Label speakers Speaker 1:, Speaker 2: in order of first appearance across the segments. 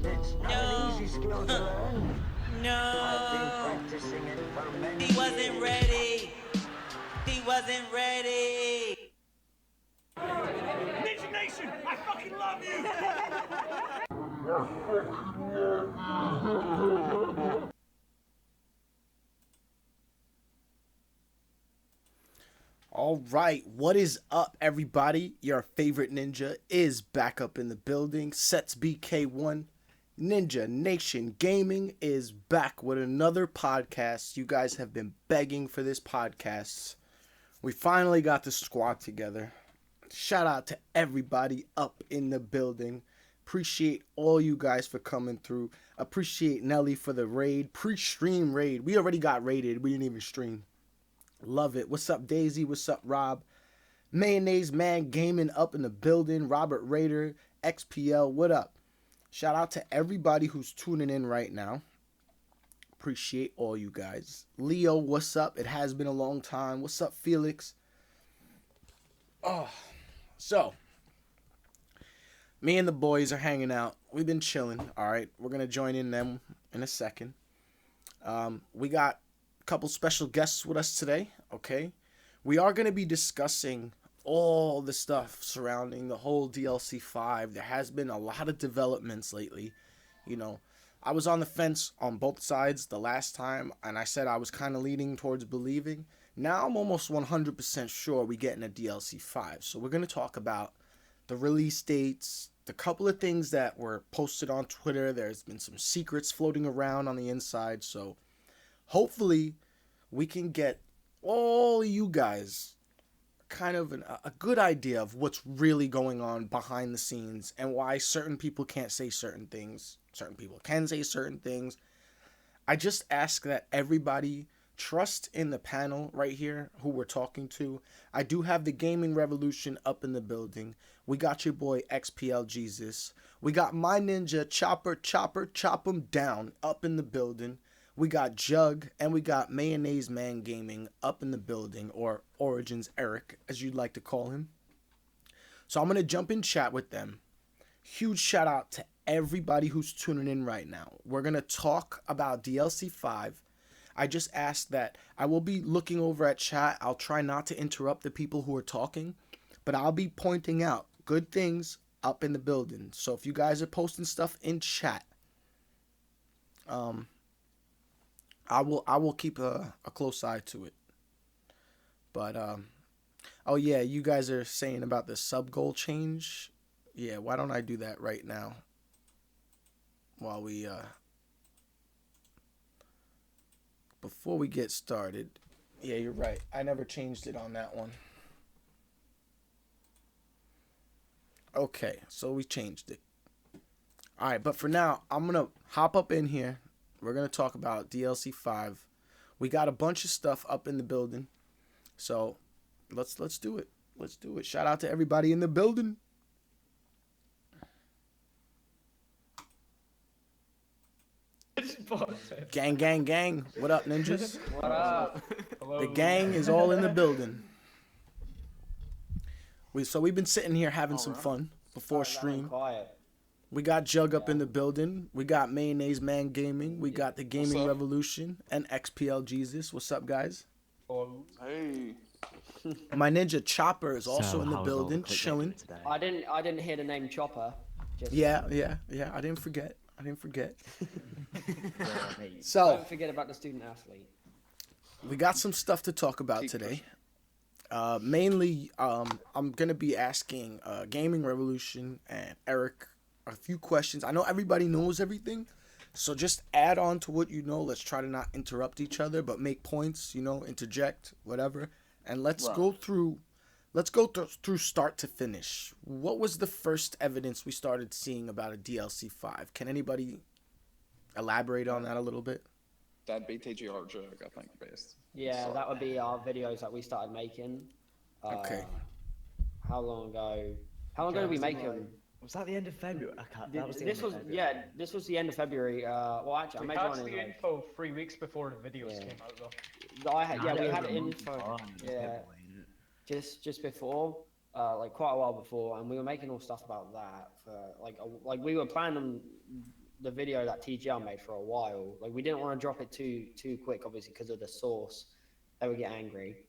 Speaker 1: It's not an easy skill to learn. I've been practicing it for many years.
Speaker 2: He wasn't ready. He wasn't ready.
Speaker 3: NinjaNation, I fucking love you!
Speaker 4: All right, what is up, everybody? Your favorite ninja is back up in the building. Sets BK1. NinjaNation Gaming is back with another podcast. You guys have been begging for this podcast. We finally got the squad together. Shout out to everybody up in the building. Appreciate all you guys for coming through. Appreciate Nelly for the raid. Pre-stream raid. We already got raided. We didn't even stream. Love it. What's up, Daisy? What's up, Rob? Mayonnaise Man Gaming up in the building. Robert Raider, XPL, what up? Shout out to everybody who's tuning in right now. Appreciate all you guys. Leo, what's up? It has been a long time. What's up, Felix? So, me and the boys are hanging out. We've been chilling, all right? We're going to join in them in a second. We got couple special guests with us today, okay? We are going to be discussing all the stuff surrounding the whole DLC 5. There has been a lot of developments lately. You know, I was on the fence on both sides the last time, and I said I was kind of leaning towards believing. Now I'm almost 100% sure we get in a DLC 5. So we're going to talk about the release dates, the couple of things that were posted on Twitter. There's been some secrets floating around on the inside, so hopefully, we can get all you guys kind of a good idea of what's really going on behind the scenes and why certain people can't say certain things. Certain people can say certain things. I just ask that everybody trust in the panel right here who we're talking to. I do have the Gaming Revolution up in the building. We got your boy XPL Jesus. We got my ninja Chopper, chop him down up in the building. We got Jugg, and we got Mayonnaise Man Gaming up in the building, or Origins Eric, as you'd like to call him. So I'm going to jump in chat with them. Huge shout out to everybody who's tuning in right now. We're going to talk about DLC 5. I just asked that I will be looking over at chat. I'll try not to interrupt the people who are talking, but I'll be pointing out good things up in the building. So if you guys are posting stuff in chat, I will keep a close eye to it. But oh yeah, you guys are saying about the sub goal change. Yeah, why don't I do that right now? While we before we get started. Yeah, you're right. I never changed it on that one. Okay, so we changed it. All right, but for now, I'm going to hop up in here. We're going to talk about DLC 5. We got a bunch of stuff up in the building. So, let's do it. Let's do it. Shout out to everybody in the building. Gang, gang, gang. What up, ninjas?
Speaker 5: What up?
Speaker 4: The gang is all in the building. We've been sitting here having some fun before stream.
Speaker 5: Quiet.
Speaker 4: We got Jugg up in the building. We got Mayonnaise Man Gaming. We got the Gaming Revolution and XPL Jesus. What's up, guys?
Speaker 6: Hey.
Speaker 4: My ninja Chopper is also in the building, chilling.
Speaker 5: I didn't hear the name Chopper. Just
Speaker 4: Yeah. I didn't forget. So
Speaker 5: don't forget about the student athlete.
Speaker 4: we got some stuff to talk about today. Mainly, I'm gonna be asking Gaming Revolution and Eric a few questions. I know everybody knows everything, so just add on to what you know. Let's try to not interrupt each other, but make points. Interject, whatever. And let's go through start to finish. What was the first evidence we started seeing about a DLC 5? Can anybody elaborate on that a little bit?
Speaker 6: That'd be TGR Jugg, I think, best.
Speaker 5: Yeah, that would be our videos that we started making.
Speaker 4: Okay.
Speaker 5: How long ago? How long ago did we make them?
Speaker 7: Was that the end of February? I can't. That was the
Speaker 5: This
Speaker 7: end
Speaker 5: was
Speaker 7: of February.
Speaker 5: this was the end of February. Well, actually, I
Speaker 3: We
Speaker 5: made
Speaker 3: had
Speaker 5: one in
Speaker 3: the
Speaker 5: like,
Speaker 3: info 3 weeks before the videos
Speaker 5: Yeah.
Speaker 3: came out, though.
Speaker 5: we had info. Yeah, just before. like quite a while before, and we were making all stuff about that for like we were planning the video that TGR made for a while. Like we didn't want to drop it too quick, obviously because of the source. They would get angry.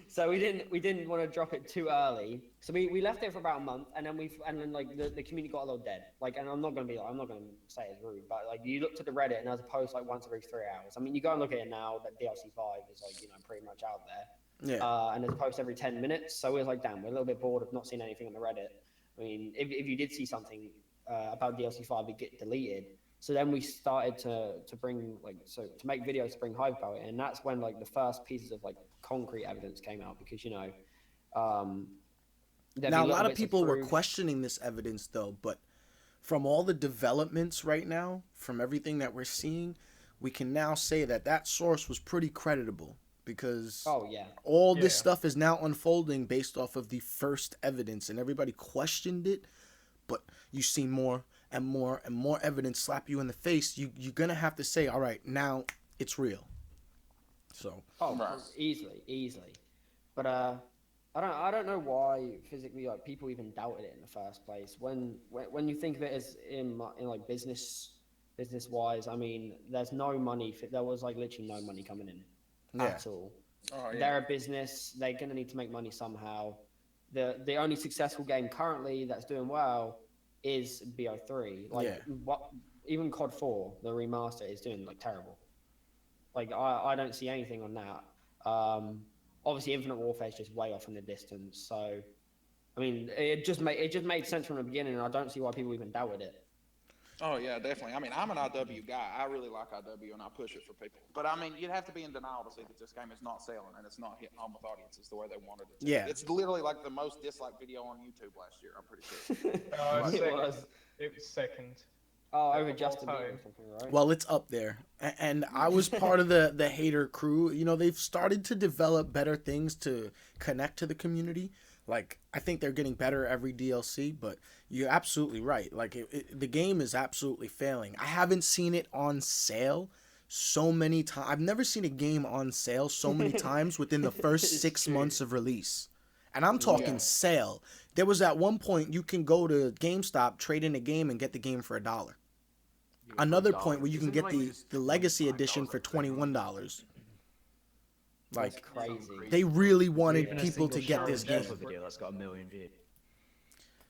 Speaker 5: So we didn't want to drop it too early. So we left it for about a month, and then like the community got a little dead. Like, and I'm not gonna say it's rude, but like you looked at the Reddit and there's a post like once every 3 hours. I mean, you go and look at it now that DLC 5 is like pretty much out there.
Speaker 4: Yeah.
Speaker 5: And there's a post every 10 minutes. So we was like, damn, we're a little bit bored of not seeing anything on the Reddit. I mean, if you did see something about DLC 5, it get deleted. So then we started to make videos to bring hype about it, and that's when like the first pieces of like concrete evidence came out because
Speaker 4: now a lot of people were questioning this evidence though, but from all the developments right now, from everything that we're seeing, we can now say that source was pretty creditable because all this stuff is now unfolding based off of the first evidence, and everybody questioned it, but you see more and more and more evidence slap you in the face. You're gonna have to say, all right, now it's real. So
Speaker 5: easily, but I don't know why physically like people even doubted it in the first place. When you think of it as in like business wise, I mean, there's no money. There was like literally no money coming in at all. They're a business. They're gonna need to make money somehow. The only successful game currently that's doing well is BO3. Like even COD 4, the remaster, is doing like terrible. Like I don't see anything on that. Obviously Infinite Warfare is just way off in the distance. So I mean, it just made sense from the beginning, and I don't see why people even doubted it.
Speaker 6: Oh yeah, definitely. I mean, I'm an IW guy. I really like IW, and I push it for people. But I mean, you'd have to be in denial to see that this game is not selling and it's not hitting home with audiences the way they wanted it to.
Speaker 4: Yeah.
Speaker 6: It's literally like the most disliked video on YouTube last year. I'm pretty sure.
Speaker 3: It was second.
Speaker 5: Oh, over Justin Bieber or something, right?
Speaker 4: Well, it's up there. And I was part of the hater crew. They've started to develop better things to connect to the community. Like, I think they're getting better every DLC, but you're absolutely right. Like, the game is absolutely failing. I haven't seen it on sale so many times. I've never seen a game on sale so many times within the first 6 months of release. And I'm talking sale. There was at one point you can go to GameStop, trade in a game, and get the game for $1. Another point where you can get the Legacy Edition for $21. Like,
Speaker 5: crazy.
Speaker 4: They really wanted people to get this game.
Speaker 7: Video that's got 1 million views.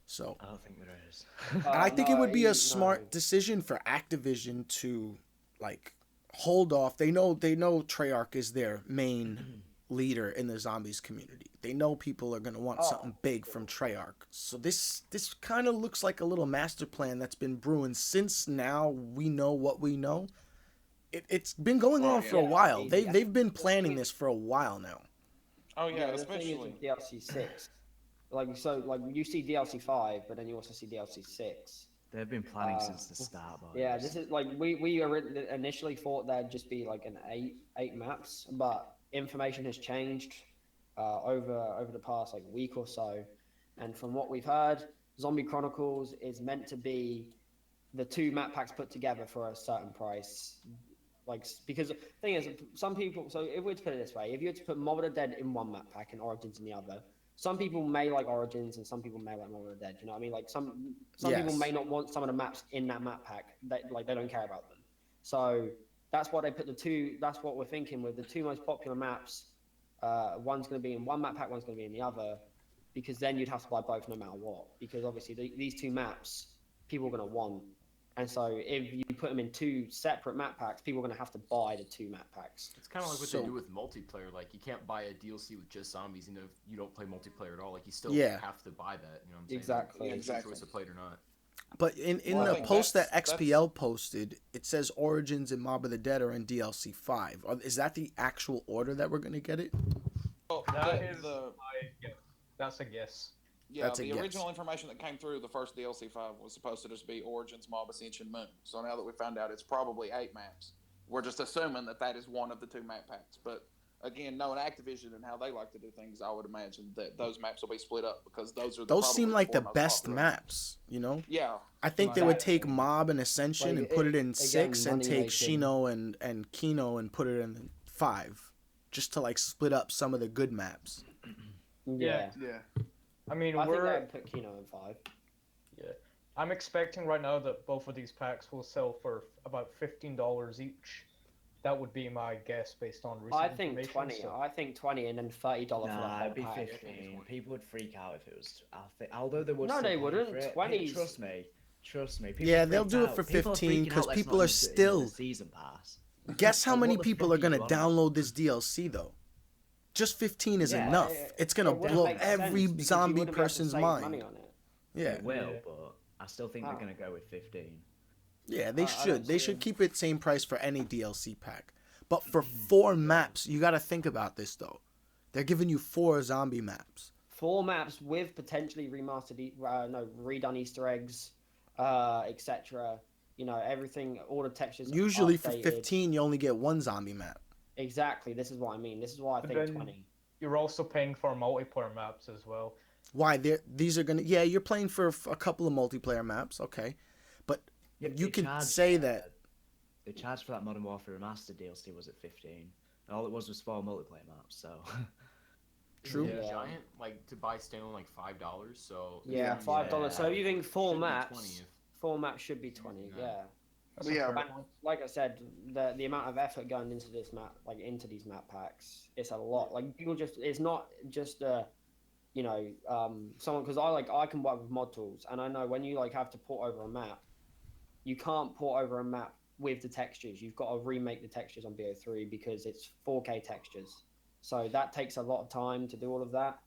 Speaker 4: So
Speaker 7: I don't think there is.
Speaker 4: and I think it would be a smart decision for Activision to like hold off. They know Treyarch is their main leader in the zombies community. They know people are going to want something big from Treyarch. So this kind of looks like a little master plan that's been brewing since now we know what we know. It's been going on for a while. They've been planning this for a while now.
Speaker 6: Oh yeah,
Speaker 5: the thing is with DLC 6. Like you see DLC 5, but then you also see DLC 6.
Speaker 7: They've been planning since the start.
Speaker 5: This is like we initially thought there'd just be like an eight maps, but information has changed over the past like week or so, and from what we've heard, Zombie Chronicles is meant to be the 2 map packs put together for a certain price. Like, because the thing is, some people. So if we were to put it this way, if you were to put Mob of the Dead in one map pack and Origins in the other, some people may like Origins and some people may like Mob of the Dead. You know what I mean? Like some people may not want some of the maps in that map pack. They don't care about them. So that's why they put the 2. That's what we're thinking with the 2 most popular maps. One's going to be in one map pack, one's going to be in the other, because then you'd have to buy both no matter what. Because obviously these 2 maps people are going to want. And so if you put them in 2 separate map packs, people are going to have to buy the 2 map packs.
Speaker 8: It's kind of like what they do with multiplayer. Like, you can't buy a DLC with just zombies, if you don't play multiplayer at all. Like, you still have to buy that. You know what I'm saying?
Speaker 5: Exactly.
Speaker 8: It's your choice to play it or not.
Speaker 4: But in the post that XPL posted, it says Origins and Mob of the Dead are in DLC 5. Is that the actual order that we're going to get it?
Speaker 6: Oh,
Speaker 3: that's a guess.
Speaker 6: Yeah, the original information that came through the first DLC 5 was supposed to just be Origins, Mob, Ascension, Moon. So now that we found out it's probably 8 maps, we're just assuming that is one of the 2 map packs. But again, knowing Activision and how they like to do things, I would imagine that those maps will be split up because those
Speaker 4: seem like the best maps,
Speaker 6: Yeah.
Speaker 4: I think they would take Mob and Ascension and put it in 6 and take Shino and Kino and put it in 5, just to like split up some of the good maps.
Speaker 5: Yeah.
Speaker 6: Yeah.
Speaker 3: I mean,
Speaker 5: I think
Speaker 3: we're
Speaker 5: they'd put Kino in 5.
Speaker 3: yeah. I'm expecting right now that both of these packs will sell for about $15 each. That would be my guess based on recent
Speaker 5: I think
Speaker 3: information.
Speaker 5: 20.
Speaker 3: So.
Speaker 5: I think 20 and then $30 for the
Speaker 7: Nah,
Speaker 5: whole
Speaker 7: it'd be
Speaker 5: pack.
Speaker 7: 15. People would freak out if it was. Although they would.
Speaker 5: No,
Speaker 7: still
Speaker 5: they
Speaker 7: pay
Speaker 5: wouldn't.
Speaker 7: for it.
Speaker 5: 20s.
Speaker 7: Trust me. Trust me. People
Speaker 4: Yeah, they'll
Speaker 7: freak
Speaker 4: do it
Speaker 7: out.
Speaker 4: for
Speaker 7: People are
Speaker 4: 15
Speaker 7: freaking
Speaker 4: because
Speaker 7: out that's
Speaker 4: people
Speaker 7: not
Speaker 4: are
Speaker 7: in the
Speaker 4: still.
Speaker 7: season pass.
Speaker 4: Guess how
Speaker 7: Like,
Speaker 4: many
Speaker 7: what the
Speaker 4: people
Speaker 7: fuck
Speaker 4: are gonna
Speaker 7: you on about?
Speaker 4: download this DLC though? Just 15 is
Speaker 7: Yeah,
Speaker 4: enough. It's gonna
Speaker 5: It wouldn't
Speaker 4: blow
Speaker 5: make
Speaker 4: every
Speaker 5: sense because you
Speaker 4: zombie
Speaker 5: wouldn't be able to
Speaker 4: person's
Speaker 5: save
Speaker 4: mind.
Speaker 5: money on it.
Speaker 4: Yeah,
Speaker 7: It will,
Speaker 3: Yeah.
Speaker 7: but I still think they're
Speaker 5: Ah.
Speaker 7: gonna go with 15.
Speaker 4: yeah, they
Speaker 5: I
Speaker 4: should.
Speaker 5: don't
Speaker 4: They
Speaker 5: see
Speaker 4: should
Speaker 5: it.
Speaker 4: keep it same price for any DLC pack. But for 4 maps, you gotta think about this though. They're giving you 4 zombie maps.
Speaker 5: 4 maps with potentially remastered, redone Easter eggs, etc. You know, everything, all the textures.
Speaker 4: Usually for
Speaker 5: updated.
Speaker 4: 15, you only get 1 zombie map.
Speaker 5: Exactly. This is what I mean. This is why I
Speaker 3: But
Speaker 5: think
Speaker 3: then-
Speaker 5: 20.
Speaker 3: You're also paying for multiplayer maps as well.
Speaker 4: Why? These are gonna. Yeah, you're playing for a couple of multiplayer maps, okay, but
Speaker 7: Yeah,
Speaker 4: you
Speaker 7: they
Speaker 4: can
Speaker 7: charge,
Speaker 4: say that.
Speaker 7: The charge for that Modern Warfare Remastered DLC was at 15. And all it was 4 multiplayer maps. So.
Speaker 4: True.
Speaker 5: Yeah.
Speaker 8: Giant, like to buy standalone, like $5. So
Speaker 5: Yeah, $5. So you think 4
Speaker 8: should be
Speaker 5: maps?
Speaker 8: 20 if-
Speaker 5: 4 maps should be 20.
Speaker 8: Yeah.
Speaker 5: Yeah.
Speaker 3: That's
Speaker 6: Yeah,
Speaker 3: a fair
Speaker 5: And
Speaker 3: point.
Speaker 5: like I said, the amount of effort going into this map, like into these map packs, it's a lot. Like people just, it's not just someone, because I can work with mod tools, and I know when you like have to port over a map, you can't port over a map with the textures. You've got to remake the textures on BO3 because it's 4K textures. So that takes a lot of time to do all of that.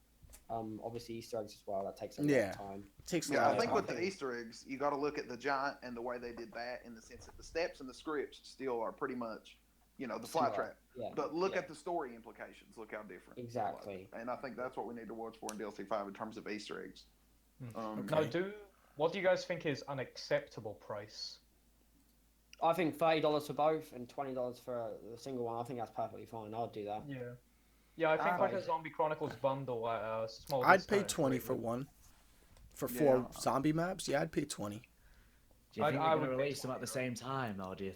Speaker 5: Obviously Easter eggs as well. That takes a lot
Speaker 4: Yeah.
Speaker 5: of time.
Speaker 4: It takes a
Speaker 6: Yeah,
Speaker 4: lot
Speaker 6: I
Speaker 4: of
Speaker 6: think
Speaker 4: time.
Speaker 6: with the Easter eggs, you got to look at the Giant and the way they did that in the sense that the steps and the scripts still are pretty much, the fly
Speaker 5: Similar.
Speaker 6: trap.
Speaker 5: Yeah.
Speaker 6: But look
Speaker 5: Yeah.
Speaker 6: at the story implications. Look how different.
Speaker 5: Exactly.
Speaker 6: And I think that's what we need to watch for in DLC 5 in terms of Easter eggs.
Speaker 3: Now, what do you guys think is an acceptable price?
Speaker 5: I think $30 for both and $20 for a single one. I think that's perfectly fine. I'll do that.
Speaker 3: Yeah, I think like a
Speaker 5: Alright.
Speaker 3: Zombie Chronicles bundle at a small.
Speaker 4: I'd pay
Speaker 3: discount is
Speaker 4: 20
Speaker 3: great.
Speaker 4: for one. For 4
Speaker 6: Yeah.
Speaker 4: zombie maps, yeah, I'd pay 20.
Speaker 7: Do you
Speaker 3: I-
Speaker 7: think
Speaker 3: I
Speaker 7: they're
Speaker 3: would
Speaker 7: gonna
Speaker 3: pay
Speaker 7: release them at the same time, or do you?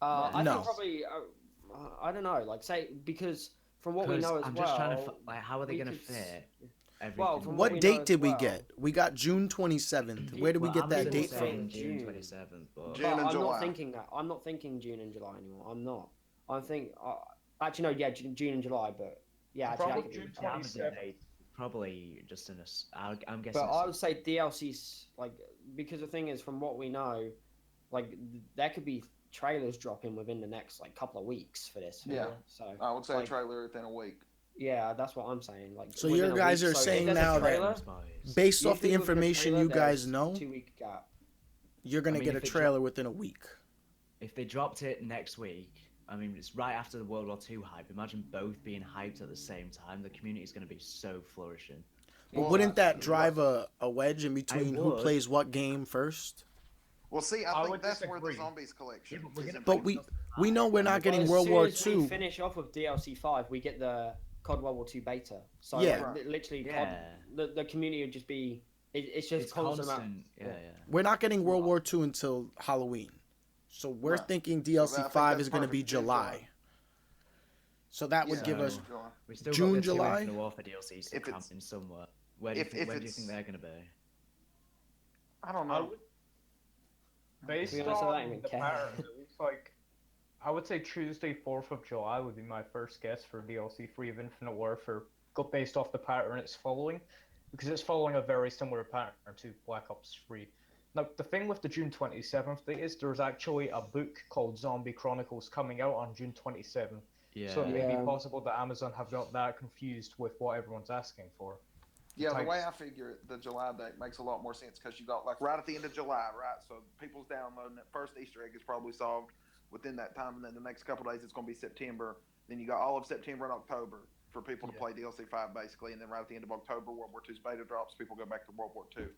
Speaker 5: I
Speaker 4: No.
Speaker 5: think probably. I don't know. Like say because from what we
Speaker 7: 'Cause
Speaker 5: know as
Speaker 7: I'm
Speaker 5: well.
Speaker 7: just trying to like, how are they
Speaker 5: we
Speaker 7: gonna
Speaker 5: could
Speaker 7: fit everything?
Speaker 5: Well, from
Speaker 4: What
Speaker 5: we know
Speaker 4: date
Speaker 5: as
Speaker 4: did we
Speaker 5: well-
Speaker 4: get? We got June 27th. Where did we
Speaker 7: Well,
Speaker 4: get
Speaker 7: I'm
Speaker 4: that
Speaker 7: gonna
Speaker 4: date
Speaker 7: say
Speaker 4: from?
Speaker 7: June
Speaker 5: June.
Speaker 7: 27th, but
Speaker 6: June
Speaker 5: But
Speaker 6: and
Speaker 5: I'm
Speaker 6: July.
Speaker 5: not thinking that. I'm not thinking June and July anymore. I'm not. I think actually no. Yeah, June and July. But yeah, actually,
Speaker 3: Probably
Speaker 5: that could be-
Speaker 3: June
Speaker 7: yeah, I'm
Speaker 3: 27th.
Speaker 7: gonna- probably just in a. I'm guessing.
Speaker 5: But I would say DLCs like because the thing is, from what we know, like there could be trailers dropping within the next like couple of weeks for this.
Speaker 6: Yeah.
Speaker 5: So
Speaker 6: I would say
Speaker 5: like,
Speaker 6: a trailer within a week.
Speaker 5: yeah, that's what I'm saying. Like
Speaker 4: So
Speaker 5: within
Speaker 4: your
Speaker 5: a
Speaker 4: guys
Speaker 5: week.
Speaker 4: are
Speaker 5: So if
Speaker 4: saying
Speaker 5: there's a
Speaker 4: now that-
Speaker 5: trailer,
Speaker 4: Based off the
Speaker 5: usually with a
Speaker 4: information
Speaker 5: trailer,
Speaker 4: you guys
Speaker 5: there's
Speaker 4: know,
Speaker 5: 2-week gap.
Speaker 4: you're gonna
Speaker 7: I mean,
Speaker 4: get a
Speaker 7: if it
Speaker 4: trailer within a week.
Speaker 7: If they dropped it next week, I mean, it's right after the World War II hype. Imagine both being hyped at the same time. The community is going to be so flourishing.
Speaker 4: But
Speaker 6: Well,
Speaker 4: wouldn't that
Speaker 6: I-
Speaker 4: drive a wedge in between who
Speaker 7: would.
Speaker 4: plays what game first?
Speaker 6: Well, see, I
Speaker 3: I
Speaker 6: think
Speaker 3: would
Speaker 6: that's where the
Speaker 3: disagree.
Speaker 6: Zombies collection.
Speaker 7: Yeah, but we're
Speaker 6: is
Speaker 7: gonna-
Speaker 4: But
Speaker 6: important.
Speaker 4: we know we're not getting
Speaker 5: Well,
Speaker 4: World War
Speaker 5: as soon as we
Speaker 4: II.
Speaker 5: finish off with DLC 5, we get the COD World War II beta. So
Speaker 4: Yeah.
Speaker 5: like, literally,
Speaker 7: Yeah.
Speaker 5: COD, the community would just be. It's just
Speaker 7: It's
Speaker 5: constant.
Speaker 7: constant. Yeah.
Speaker 4: We're not getting World War II until Halloween. So we're
Speaker 6: Right.
Speaker 4: thinking
Speaker 6: So
Speaker 4: DLC
Speaker 6: I think
Speaker 4: 5
Speaker 6: that's
Speaker 4: is going to be
Speaker 6: perfect, June,
Speaker 4: July. So that would
Speaker 6: Yeah.
Speaker 4: give us
Speaker 6: July.
Speaker 7: We still
Speaker 4: June,
Speaker 7: got the
Speaker 4: July?
Speaker 7: two Infinite Warfare DLCs to
Speaker 6: If
Speaker 7: come
Speaker 6: it's-
Speaker 7: in somewhere. Where do you
Speaker 6: if
Speaker 7: think
Speaker 6: it's-
Speaker 7: they're going to be?
Speaker 6: I don't
Speaker 3: I
Speaker 6: know.
Speaker 3: would, based
Speaker 5: To be honest, I don't
Speaker 3: on
Speaker 5: even
Speaker 3: the
Speaker 5: care.
Speaker 3: pattern, it looks like I would say Tuesday, 4th of July would be my first guess for DLC 3 of Infinite Warfare, based off the pattern it's following, because it's following a very similar pattern to Black Ops 3. Now, the thing with the June 27th date is there's actually a book called Zombie Chronicles coming out on June 27th.
Speaker 7: Yeah.
Speaker 3: So it may
Speaker 5: Yeah.
Speaker 3: be possible that Amazon have got that confused with what everyone's asking for.
Speaker 6: Yeah, the
Speaker 3: types.
Speaker 6: way I figure it, the July date makes a lot more sense because you got like right at the end of July, right? So people's downloading that first Easter egg is probably solved within that time, and then the next couple of days it's going to be September. Then you got all of September and October for people to
Speaker 3: Yeah.
Speaker 6: play DLC 5 basically, and then right at the end of October, World War II's beta drops. People go back to World War II.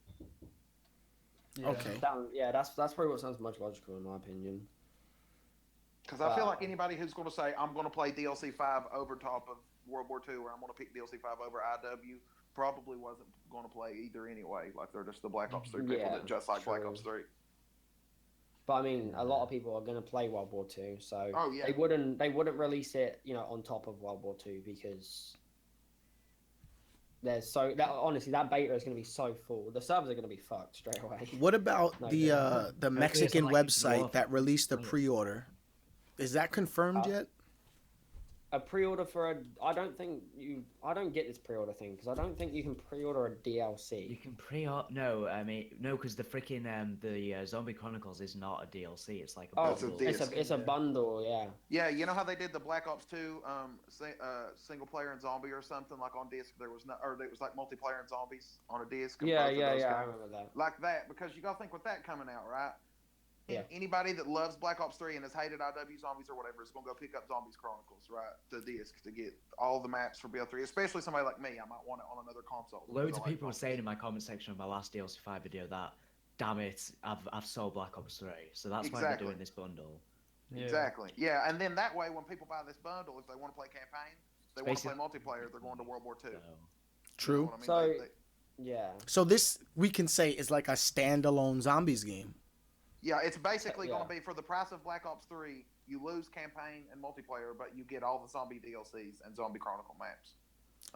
Speaker 4: okay.
Speaker 5: That's probably what sounds much logical in my opinion.
Speaker 6: Because I feel like anybody who's going to say I'm going to play DLC 5 over top of World War II, or I'm going to pick DLC 5 over IW, probably wasn't going to play either anyway. Like they're just the Black Ops 3 people
Speaker 5: Yeah,
Speaker 6: that just like Black
Speaker 5: true.
Speaker 6: Ops 3.
Speaker 5: But I mean, a lot of people are going to play World War II, so
Speaker 6: Oh, yeah.
Speaker 5: they wouldn't release it, on top of World War II because there's so that honestly that beta is going to be so full. The servers are going to be fucked straight away.
Speaker 4: What about
Speaker 5: No,
Speaker 4: the Mexican
Speaker 7: like
Speaker 4: website that released the pre-order? Is that confirmed yet?
Speaker 5: A pre-order for a I don't get this pre-order thing because I don't think you can pre-order a DLC.
Speaker 7: You can pre-order no, I mean no, because the freaking the Zombie Chronicles is not a DLC. It's like a bundle.
Speaker 5: It's a bundle, yeah.
Speaker 6: Yeah, you know how they did the Black Ops 2 single player and zombie or something like on disc. There was no, or it was like multiplayer and zombies on a disc.
Speaker 5: Yeah. I remember that.
Speaker 6: Like that, because you gotta think with that coming out, right?
Speaker 5: Yeah.
Speaker 6: Anybody that loves Black Ops 3 and has hated IW Zombies or whatever is going to go pick up Zombies Chronicles, right? The disc to get all the maps for BO3, especially somebody like me. I might want it on another console.
Speaker 7: Loads of people were saying in my comment section of my last DLC 5 video that, damn it, I've sold Black Ops 3. So that's why we're doing this bundle.
Speaker 6: Yeah. Exactly. Yeah, and then that way when people buy this bundle, if they want to play campaign, they want to play multiplayer, they're going to World War II.
Speaker 4: True.
Speaker 6: You know what I mean?
Speaker 5: Yeah.
Speaker 4: So this, we can say, is like a standalone zombies game.
Speaker 6: Yeah, it's basically going to be for the price of Black Ops 3, you lose campaign and multiplayer, but you get all the zombie DLCs and Zombie Chronicle maps.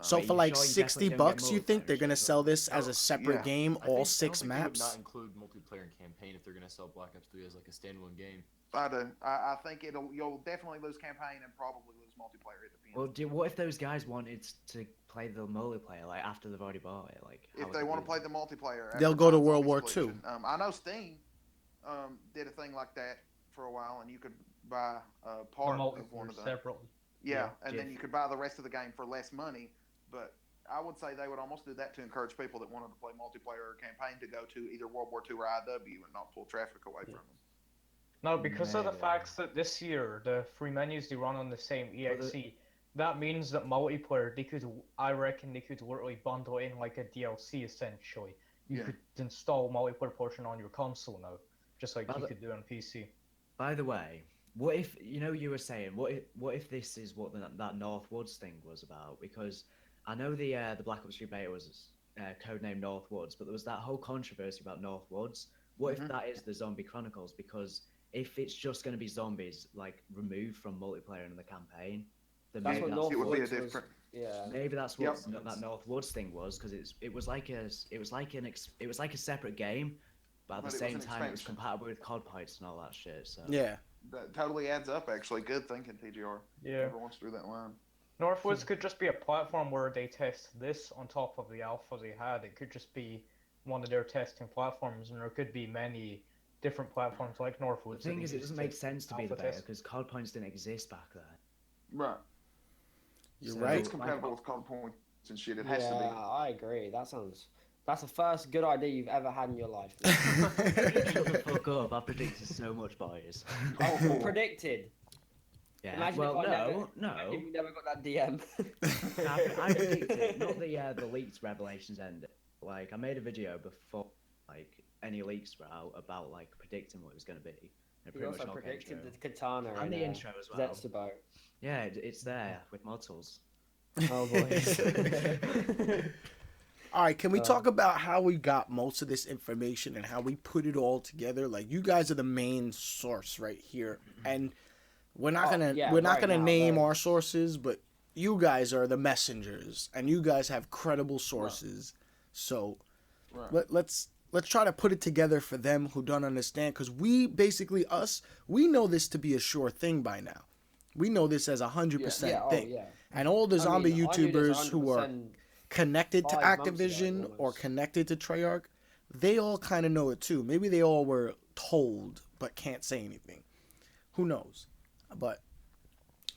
Speaker 4: So for like $60, you think they're going to sell this as a separate game, all 6 maps?
Speaker 8: They would not include multiplayer and campaign if they're going to sell Black Ops 3 as like a standalone game.
Speaker 6: I do. I think you'll definitely lose campaign and probably lose multiplayer. It depends.
Speaker 7: Well, what if those guys wanted to play the multiplayer like after they've already bought it? Like
Speaker 6: if they want to play the multiplayer,
Speaker 4: they'll go to World War II.
Speaker 6: I know Steam did a thing like that for a while, and you could buy part of one of them
Speaker 3: separately.
Speaker 6: Yeah, and then you could buy the rest of the game for less money. But I would say they would almost do that to encourage people that wanted to play multiplayer or campaign to go to either World War II or IW and not pull traffic away from them.
Speaker 3: No, because of the fact that this year the 3 menus they run on the same EXE, that means that multiplayer I reckon they could literally bundle in like a DLC essentially. You could install multiplayer portion on your console now, just like you could do on PC.
Speaker 7: By the way, what if you were saying what if this is what that Northwoods thing was about? Because I know the Black Ops 3 beta was codenamed Northwoods, but there was that whole controversy about Northwoods. What if that is the Zombie Chronicles? Because if it's just going to be zombies, like removed from multiplayer in the campaign, then
Speaker 5: that's
Speaker 7: maybe
Speaker 6: it would be a different.
Speaker 7: Maybe that's what that Northwoods thing was, because it was like a separate game, but at the same time it was compatible with COD points and all that shit. So
Speaker 4: yeah,
Speaker 6: that totally adds up. Actually, good thinking, TGR.
Speaker 3: Yeah,
Speaker 6: everyone's through that line.
Speaker 3: Northwoods could just be a platform where they test this on top of the alpha they had. It could just be one of their testing platforms, and there could be many different platforms like Northwoods.
Speaker 7: The thing is, it doesn't make sense to be the beta because COD points didn't exist back then.
Speaker 6: Right.
Speaker 4: You're right.
Speaker 6: It's compatible with COD points and shit. It has to be.
Speaker 5: Yeah, I agree. That's the first good idea you've ever had in your life.
Speaker 7: Shut the fuck up! I predicted so much, boys.
Speaker 5: Predicted.
Speaker 7: Yeah.
Speaker 5: Imagine
Speaker 7: well,
Speaker 5: if we never got that DM.
Speaker 7: I predicted not the leaked revelations end. Like I made a video before like any leaks were out about like predicting what it was going to be.
Speaker 5: You also predicted the katana
Speaker 7: and the intro as well.
Speaker 5: Zetsubo.
Speaker 7: Yeah, it's there with mod tools.
Speaker 5: Oh boy.
Speaker 4: All right, can we talk about how we got most of this information and how we put it all together? Like you guys are the main source right here, and we're not gonna name our sources, but you guys are the messengers, and you guys have credible sources. Right. So let's try to put it together for them who don't understand, because we basically we know this to be a sure thing by now. We know this as 100% thing, and all the zombie YouTubers who are connected to Activision or connected to Treyarch, they all kind of know it too. Maybe they all were told but can't say anything. Who knows? But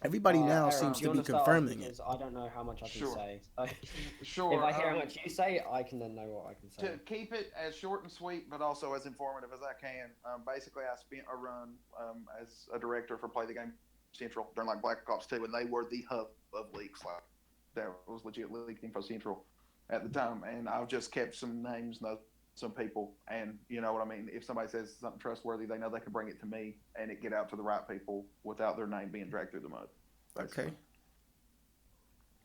Speaker 4: everybody now seems to be confirming it.
Speaker 5: I don't know how much I can say.
Speaker 6: Sure.
Speaker 5: If I hear how much you say, I can then know what I can say.
Speaker 6: To keep it as short and sweet, but also as informative as I can, basically I spent a run as a director for Play the Game Central during like Black Ops 2, and they were the hub of leaks. Like that was legit Leaked Info Central at the time, and I've just kept some names, some people, and you know what I mean. If somebody says something trustworthy, they know they can bring it to me, and it get out to the right people without their name being dragged through the mud. Basically.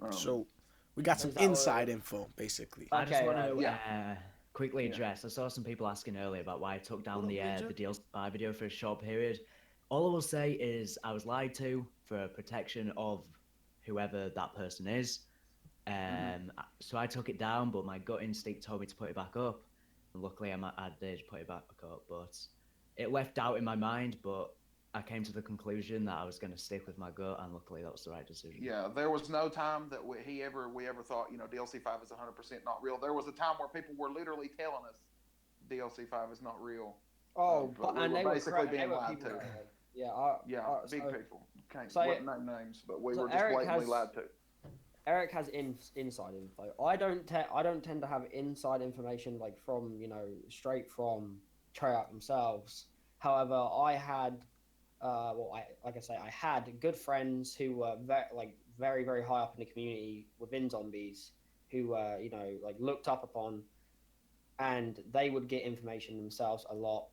Speaker 4: Okay. So we got some inside info, basically.
Speaker 7: I just want to quickly address. I saw some people asking earlier about why I took down the DLC video for a short period. All I will say is I was lied to for protection of whoever that person is. So I took it down, but my gut instinct told me to put it back up. And luckily, I did put it back up, but it left doubt in my mind. But I came to the conclusion that I was going to stick with my gut, and luckily, that was the right decision.
Speaker 6: Yeah, there was no time that we ever thought, you know, DLC 5 is 100% not real. There was a time where people were literally telling us DLC 5 is not real.
Speaker 5: Oh,
Speaker 6: but
Speaker 5: and
Speaker 6: we
Speaker 5: they
Speaker 6: were
Speaker 5: were
Speaker 6: basically being lied to.
Speaker 5: Yeah,
Speaker 6: Big
Speaker 5: so,
Speaker 6: people. Can't
Speaker 5: so
Speaker 6: name names, but we
Speaker 5: so
Speaker 6: were just
Speaker 5: Eric
Speaker 6: blatantly
Speaker 5: has-
Speaker 6: lied to.
Speaker 5: Eric has inside info. I don't tend to have inside information like from straight from Treyarch themselves. However, I had I had good friends who were very very high up in the community within zombies who looked up upon, and they would get information themselves a lot.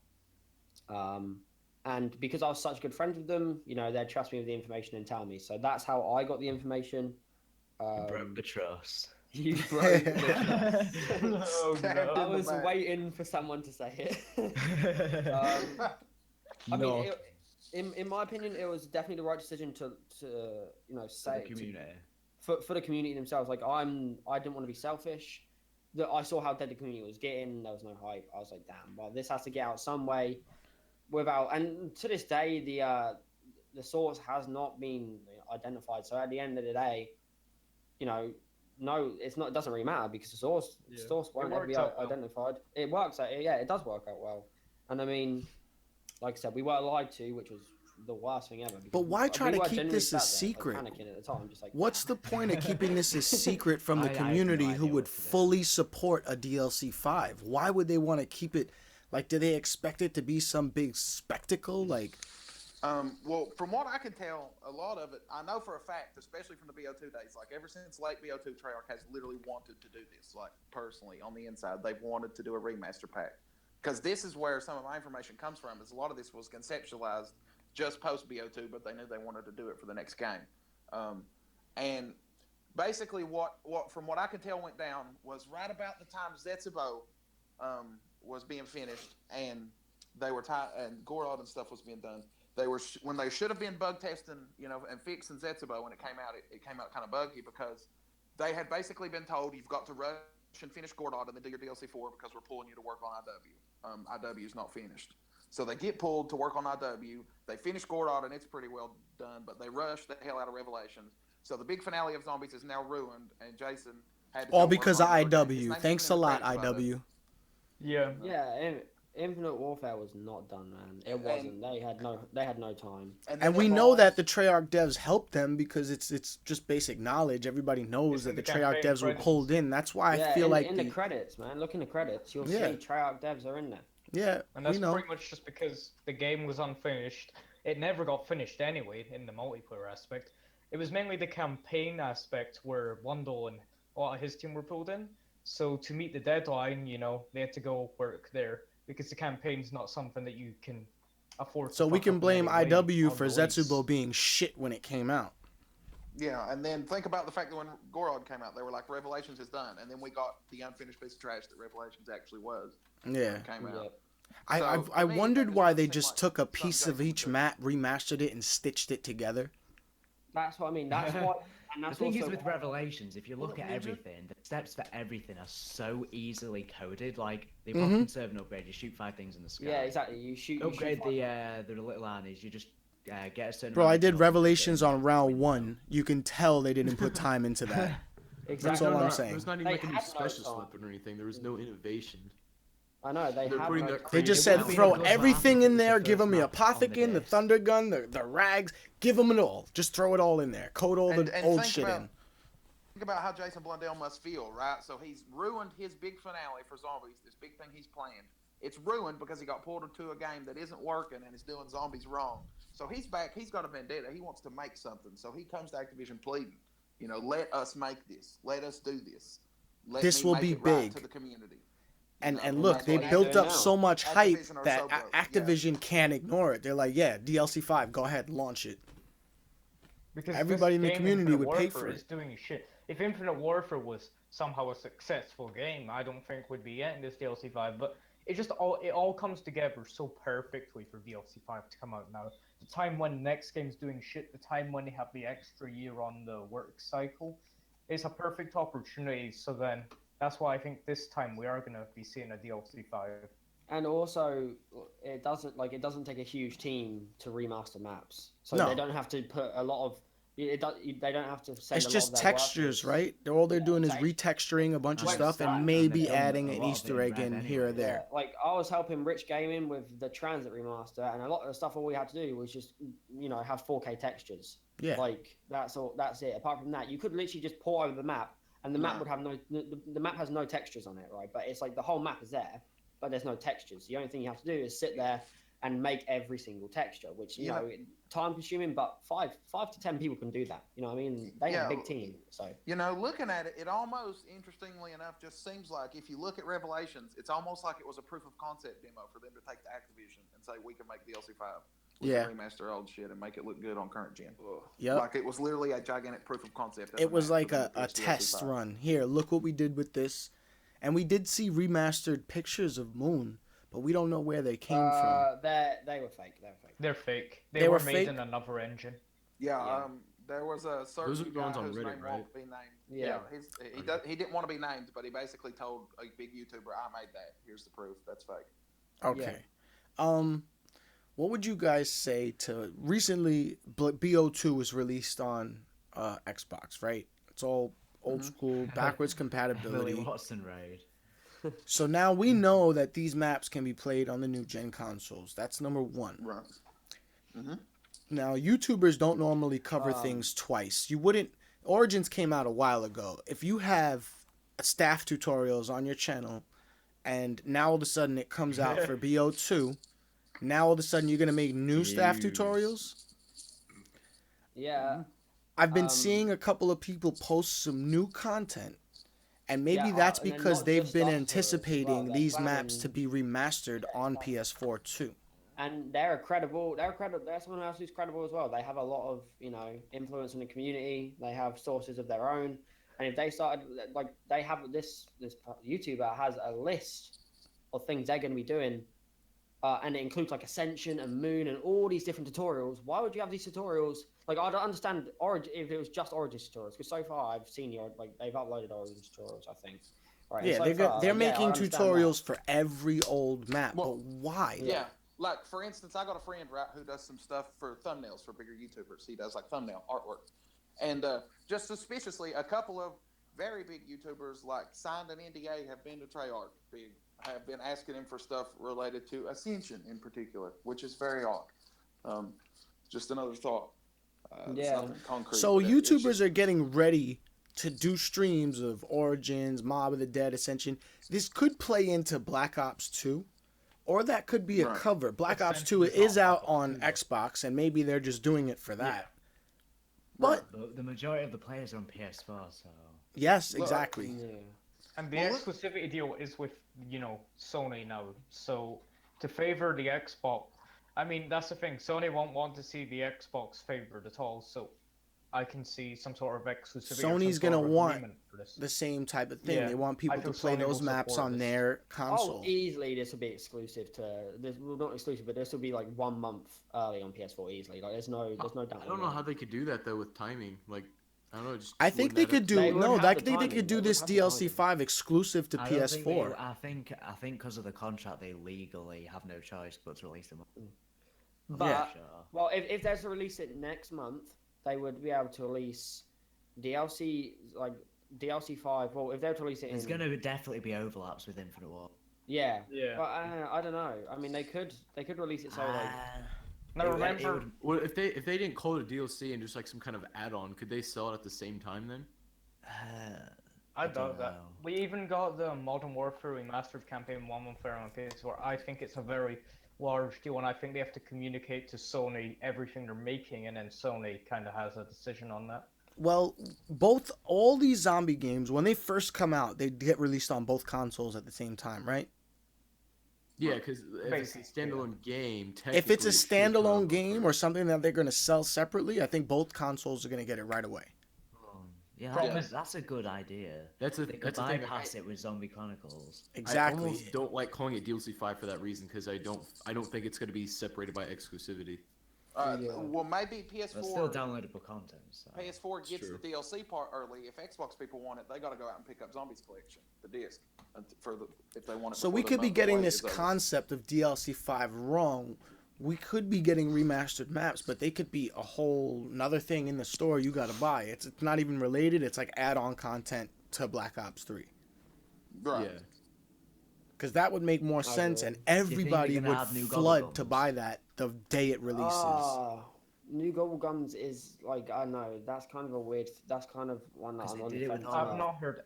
Speaker 5: And because I was such good friends with them, they'd trust me with the information and tell me. So that's how I got the information.
Speaker 7: You broke the trust.
Speaker 5: You broke the trust.
Speaker 3: Oh, no.
Speaker 5: I was waiting for someone to say it. I mean, in my opinion, it was definitely the right decision to say
Speaker 7: the community.
Speaker 5: For the community themselves. Like I didn't want to be selfish. That I saw how dead the community was getting. There was no hype. I was like, damn. Well, this has to get out some way. And to this day, the source has not been identified. So at the end of the day, no, it's not. It doesn't really matter because the source won't ever be identified. It works out. Yeah, it does work out well. And I mean, like I said, we were lied to, which was the worst thing ever.
Speaker 4: But why try to keep this a secret?
Speaker 5: Panicking at the time, just like,
Speaker 4: what's the point of keeping this a secret from the community who would fully support a DLC 5? Why would they want to keep it? Like, do they expect it to be some big spectacle? Like,
Speaker 6: well, from what I can tell, a lot of it, I know for a fact, especially from the BO2 days, like ever since late BO2, Treyarch has literally wanted to do this. Like personally, on the inside, they've wanted to do a remaster pack. Because this is where some of my information comes from. Is a lot of this was conceptualized just post BO2, but they knew they wanted to do it for the next game. And basically, what from what I can tell went down was right about the time Zetsubo was being finished, and they were and Gorod and stuff was being done. They were when they should have been bug testing, and fixing Zetsubo when it came out. It came out kind of buggy because they had basically been told you've got to rush and finish Gorod and then do your DLC 4 because we're pulling you to work on IW. IW is not finished. So they get pulled to work on IW. They finish Gorod and it's pretty well done, but they rush the hell out of Revelations. So the big finale of Zombies is now ruined, and Jason had to
Speaker 4: all because of IW. Thanks a lot, IW.
Speaker 3: Yeah.
Speaker 5: Yeah, Infinite Warfare was not done, man. It wasn't. They had no time.
Speaker 4: And we know that the Treyarch devs helped them because it's just basic knowledge. Everybody knows that the Treyarch devs were pulled in. That's why I feel like
Speaker 5: in the credits, man. Look in the credits. You'll see Treyarch devs are in there.
Speaker 4: Yeah,
Speaker 3: and that's pretty much just because the game was unfinished. It never got finished anyway in the multiplayer aspect. It was mainly the campaign aspect where Wundle and a lot of his team were pulled in. So to meet the deadline, they had to go work there because the campaign's not something that you can afford.
Speaker 4: So we can blame IW for Zetsubo being shit when it came out.
Speaker 6: Yeah, and then think about the fact that when Gorod came out, they were like, Revelations is done. And then we got the unfinished piece of trash that Revelations actually was.
Speaker 4: Yeah.
Speaker 6: Came out.
Speaker 4: I wondered why they just took a piece of each map, remastered it, and stitched it together.
Speaker 5: That's what I mean. That's what. And that's
Speaker 7: the thing is with Revelations, if you look at everything, the steps for everything are so easily coded. Like they've often serve an upgrade. You shoot 5 things in the sky.
Speaker 5: Yeah, exactly. You shoot.
Speaker 7: Upgrade the little armies. You just get a certain.
Speaker 4: Bro, I did Revelations on round 1. You can tell they didn't put time into that.
Speaker 5: Exactly.
Speaker 8: That's
Speaker 4: all I'm saying.
Speaker 8: There's not even like a new specialist weapon or anything. There was no innovation.
Speaker 5: I know
Speaker 4: they just said throw everything in there. Give them the Apothicon, the Thunder Gun, the rags. Give them it all. Just throw it all in there. Code all the old shit in.
Speaker 6: Think about how Jason Blundell must feel, right? So he's ruined his big finale for Zombies. This big thing he's planned. It's ruined because he got pulled into a game that isn't working and is doing Zombies wrong. So he's back. He's got a vendetta. He wants to make something. So he comes to Activision pleading, let us make this. Let us do this.
Speaker 4: This will be big
Speaker 6: to the community.
Speaker 4: And look, they built up so much hype that Activision can't ignore it. They're like, yeah, DLC 5, go ahead, launch it. Because everybody in the community would pay for it.
Speaker 3: Doing shit. If Infinite Warfare was somehow a successful game, I don't think we'd be getting this DLC 5. But it all comes together so perfectly for DLC 5 to come out now. The time when the next game's doing shit, the time when they have the extra year on the work cycle, it's a perfect opportunity. So then that's why I think this time we are gonna be seeing a DLC 5.
Speaker 5: And also, it doesn't take a huge team to remaster maps, so
Speaker 4: No.
Speaker 5: they don't have to put a lot of. They don't have to send
Speaker 4: It's
Speaker 5: a lot
Speaker 4: just
Speaker 5: of their
Speaker 4: textures,
Speaker 5: workers.
Speaker 4: right? All they're doing is
Speaker 5: exactly.
Speaker 4: retexturing a bunch of
Speaker 7: Well,
Speaker 4: stuff and
Speaker 7: and
Speaker 4: maybe
Speaker 7: they've done
Speaker 4: adding
Speaker 7: a
Speaker 4: an
Speaker 7: lot of it
Speaker 4: Easter
Speaker 7: in
Speaker 4: egg
Speaker 7: Rev
Speaker 4: in
Speaker 7: anyway.
Speaker 4: here or there.
Speaker 5: Like I was helping Rich Gaming with the Transit remaster, and a lot of the stuff all we had to do was just have 4K textures.
Speaker 4: Yeah.
Speaker 5: Like that's all. That's it. Apart from that, you could literally just pour over the map, and the map would have the map has no textures on it, right? But it's like the whole map is there, but there's no textures. The only thing you have to do is sit there and make every single texture, which time consuming, but five to 10 people can do that. You know what I mean? They have a big team, so
Speaker 6: looking at it, it almost, interestingly enough, just seems like if you look at Revelations, it's almost like it was a proof of concept demo for them to take to Activision and say we can make DLC 5. We can remaster old shit and make it look good on current gen.
Speaker 4: Yep.
Speaker 6: Like it was literally a gigantic proof of concept.
Speaker 4: It was like a test run. Here, look what we did with this. And we did see remastered pictures of Moon, but we don't know where they came from.
Speaker 5: They were fake.
Speaker 3: They're fake. They were made in another engine.
Speaker 6: Yeah. There was a certain guy
Speaker 8: ones on
Speaker 6: whose
Speaker 8: Reddit,
Speaker 6: name
Speaker 8: right?
Speaker 6: won't be named. He didn't want to be named, but he basically told a big YouTuber, "I made that. Here's the proof. That's fake."
Speaker 4: Okay. What would you guys say to recently BO2 was released on Xbox, right? It's all old school, backwards compatibility.
Speaker 7: Watson raid.
Speaker 4: So now we know that these maps can be played on the new gen consoles. That's number one.
Speaker 6: Right.
Speaker 4: Now, YouTubers don't normally cover things twice. You wouldn't... Origins came out a while ago. If you have staff tutorials on your channel, and now all of a sudden it comes out for BO2, now all of a sudden you're going to make new staff tutorials?
Speaker 5: Yeah.
Speaker 4: I've been seeing a couple of people post some new content, and maybe that's
Speaker 5: and then
Speaker 4: because
Speaker 5: not
Speaker 4: they've
Speaker 5: just
Speaker 4: been
Speaker 5: stuff
Speaker 4: anticipating
Speaker 5: they're
Speaker 4: these
Speaker 5: planning-
Speaker 4: maps to be remastered on PS4 too.
Speaker 5: And they're credible. They're someone else who's credible as well. They have a lot of influence in the community. They have sources of their own. And if they started they have this YouTuber has a list of things they're going to be doing, and it includes like Ascension and Moon and all these different tutorials. Why would you have these tutorials? Like I don't understand Origin if it was just Origin tutorials, because so far I've seen they've uploaded Origin tutorials, I think. Right.
Speaker 4: Yeah,
Speaker 5: So
Speaker 4: they're making tutorials for every old map, but why?
Speaker 6: Yeah. Like, for instance, I got a friend, right, who does some stuff for thumbnails for bigger YouTubers. He does, like, thumbnail artwork. And just suspiciously, a couple of very big YouTubers, like, signed an NDA, have been to Treyarch. Have been asking him for stuff related to Ascension in particular, which is very odd. Just another thought. It's nothing concrete.
Speaker 4: So YouTubers are getting ready to do streams of Origins, Mob of the Dead, Ascension. This could play into Black Ops 2. Or that could be a cover. Black Ops 2 is out on Xbox, and maybe they're just doing it for that. But
Speaker 7: the majority of the players are on PS4, so...
Speaker 4: Yes, exactly.
Speaker 3: And the exclusivity deal is with, Sony now. So, to favor the Xbox... I mean, that's the thing. Sony won't want to see the Xbox favored at all, so... I can see some sort of exclusivity.
Speaker 4: Sony's going to want the same type of thing.
Speaker 3: Yeah,
Speaker 4: they want people to play those maps on their console.
Speaker 5: Oh, easily this will be exclusive to... Well, not exclusive, but this will be like 1 month early on PS4 easily. Like, there's no doubt.
Speaker 8: I don't know how they could do that, though, with timing. Like, I don't know.
Speaker 4: I think they could do... No, I think they could do this DLC 5 exclusive to PS4.
Speaker 7: I think because of the contract, they legally have no choice but to release them.
Speaker 5: But, well, if they're to release it next month, they would be able to release DLC 5. Well, if they're to release it,
Speaker 7: there's going to definitely be overlaps with Infinite War.
Speaker 5: Yeah. But I don't know. I mean, they could release it so like.
Speaker 3: Now remember,
Speaker 8: well, if they didn't call it a DLC and just like some kind of add-on, could they sell it at the same time then?
Speaker 3: I doubt that. We even got the Modern Warfare Remastered Campaign 1 on Fair on PS4. I think it's a very large deal, and I think they have to communicate to Sony everything they're making, and then Sony kind of has a decision on that.
Speaker 4: Well, all these zombie games, when they first come out, they get released on both consoles at the same time, right?
Speaker 8: Yeah, because if it's a standalone game,
Speaker 4: if it's a standalone game or something that they're going to sell separately, I think both consoles are going to get it right away.
Speaker 7: Yeah, that's a good idea.
Speaker 8: That's a
Speaker 7: bypass it with Zombie Chronicles.
Speaker 4: Exactly.
Speaker 8: I almost don't like calling it DLC 5 for that reason, because I don't think it's going to be separated by exclusivity.
Speaker 6: Well, maybe PS4.
Speaker 7: It's still downloadable content. So.
Speaker 6: PS4 gets the DLC part early. If Xbox people want it, they got to go out and pick up Zombies Collection, the disc, if they want it.
Speaker 4: So we could be getting this concept of DLC 5 wrong. We could be getting remastered maps, but they could be a whole another thing in the store you got to buy. It's not even related. It's like add-on content to Black Ops 3.
Speaker 6: Right.
Speaker 8: Yeah.
Speaker 4: Because that would make more sense, and everybody would flood to buy that the day it releases.
Speaker 5: New Gobble Gums is like, I don't know, that's kind of a weird. That's kind of one that I'm on the fence
Speaker 3: I've not heard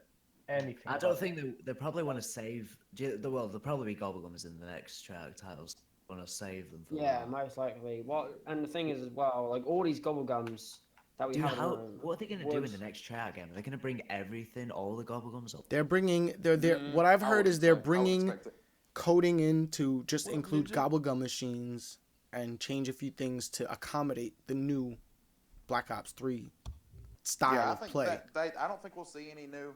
Speaker 3: anything.
Speaker 7: I don't think they probably want to save there'll probably be Gobble Gums in the next track titles. Want to save them.
Speaker 5: Most likely. And the thing is as well, like all these Gobble Gums that we have.
Speaker 7: What are they going to do in the next track game? Are they going to bring everything, all the Gobble Gums up?
Speaker 4: They're bringing. What I've heard is they're bringing coding in to just include Gobble Gum machines and change a few things to accommodate the new Black Ops 3 style of play.
Speaker 6: I don't think we'll see any new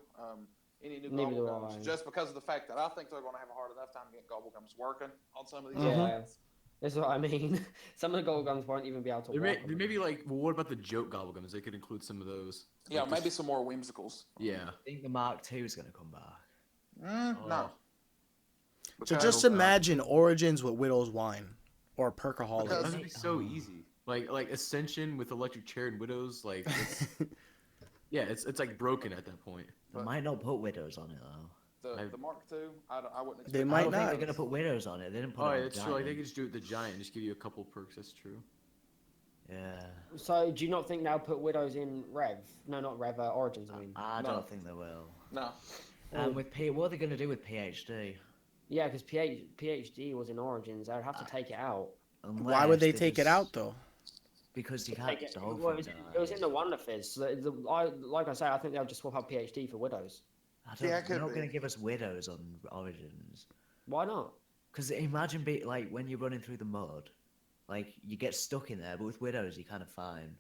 Speaker 6: Gobble Gums, just because of the fact that I think they're going to have a hard enough time getting Gobble Gums working on some of these games.
Speaker 5: That's what I mean. Some of the Gobble Gums won't even be able to work.
Speaker 8: They may be like, well, what about the joke Gobble Gums? They could include some of those.
Speaker 6: Yeah, maybe some more whimsicals.
Speaker 8: Yeah.
Speaker 7: I think the Mark II is going to come back.
Speaker 6: No.
Speaker 4: So just imagine Origins with Widow's Wine or Perkaholic.
Speaker 8: That would be so easy. Like Ascension with Electric Chair and Widows, like it's like broken at that point.
Speaker 7: They might not put Widows on it though.
Speaker 6: The Mark II, I wouldn't expect.
Speaker 4: They might not.
Speaker 7: Think they're gonna put Widows on it. They didn't put.
Speaker 8: Oh, yeah, it's true. Like they could just do it with the Giant, just give you a couple perks. That's true.
Speaker 7: Yeah.
Speaker 5: So do you not think they'll put Widows in Rev? No, not Rev. Origins. I mean.
Speaker 7: I don't think they will.
Speaker 6: No.
Speaker 7: And what are they gonna do with PhD?
Speaker 5: Yeah, because PhD was in Origins. They'd have to take it out.
Speaker 4: Why would they take it out though?
Speaker 7: Because you can't.
Speaker 5: It was in the Wonder Fizz. So like I say, I think they'll just swap out PhD for Widows.
Speaker 7: They're not going to give us Widows on Origins.
Speaker 5: Why not?
Speaker 7: Because imagine when you're running through the mud, like you get stuck in there, but with Widows you're kind of fine.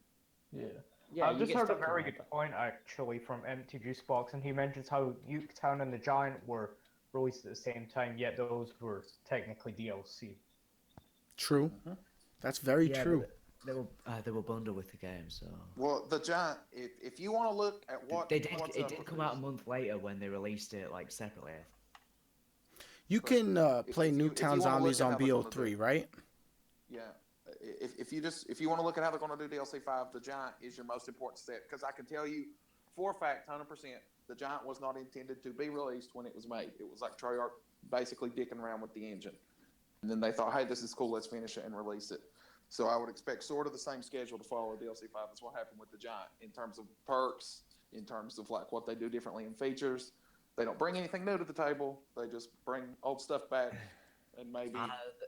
Speaker 3: Yeah. I've just heard a very good point actually from Empty Juice Box, and he mentions how Uketown and the Giant were released at the same time, yet those were technically DLC.
Speaker 4: True. That's very true.
Speaker 7: They were bundled with the game, so.
Speaker 6: Well, the Giant, if you want to look at what
Speaker 7: it did come out a month later when they released it like separately.
Speaker 4: You can play Nuketown Zombies on BO3, right?
Speaker 6: Yeah. If you want to look at how they're going to do DLC 5, the Giant is your most important step, because I can tell you for a fact, 100%, the Giant was not intended to be released when it was made. It was like Treyarch basically dicking around with the engine, and then they thought, hey, this is cool, let's finish it and release it. So I would expect sort of the same schedule to follow DLC 5 as what happened with the Giant in terms of perks, in terms of like what they do differently in features. They don't bring anything new to the table. They just bring old stuff back, and maybe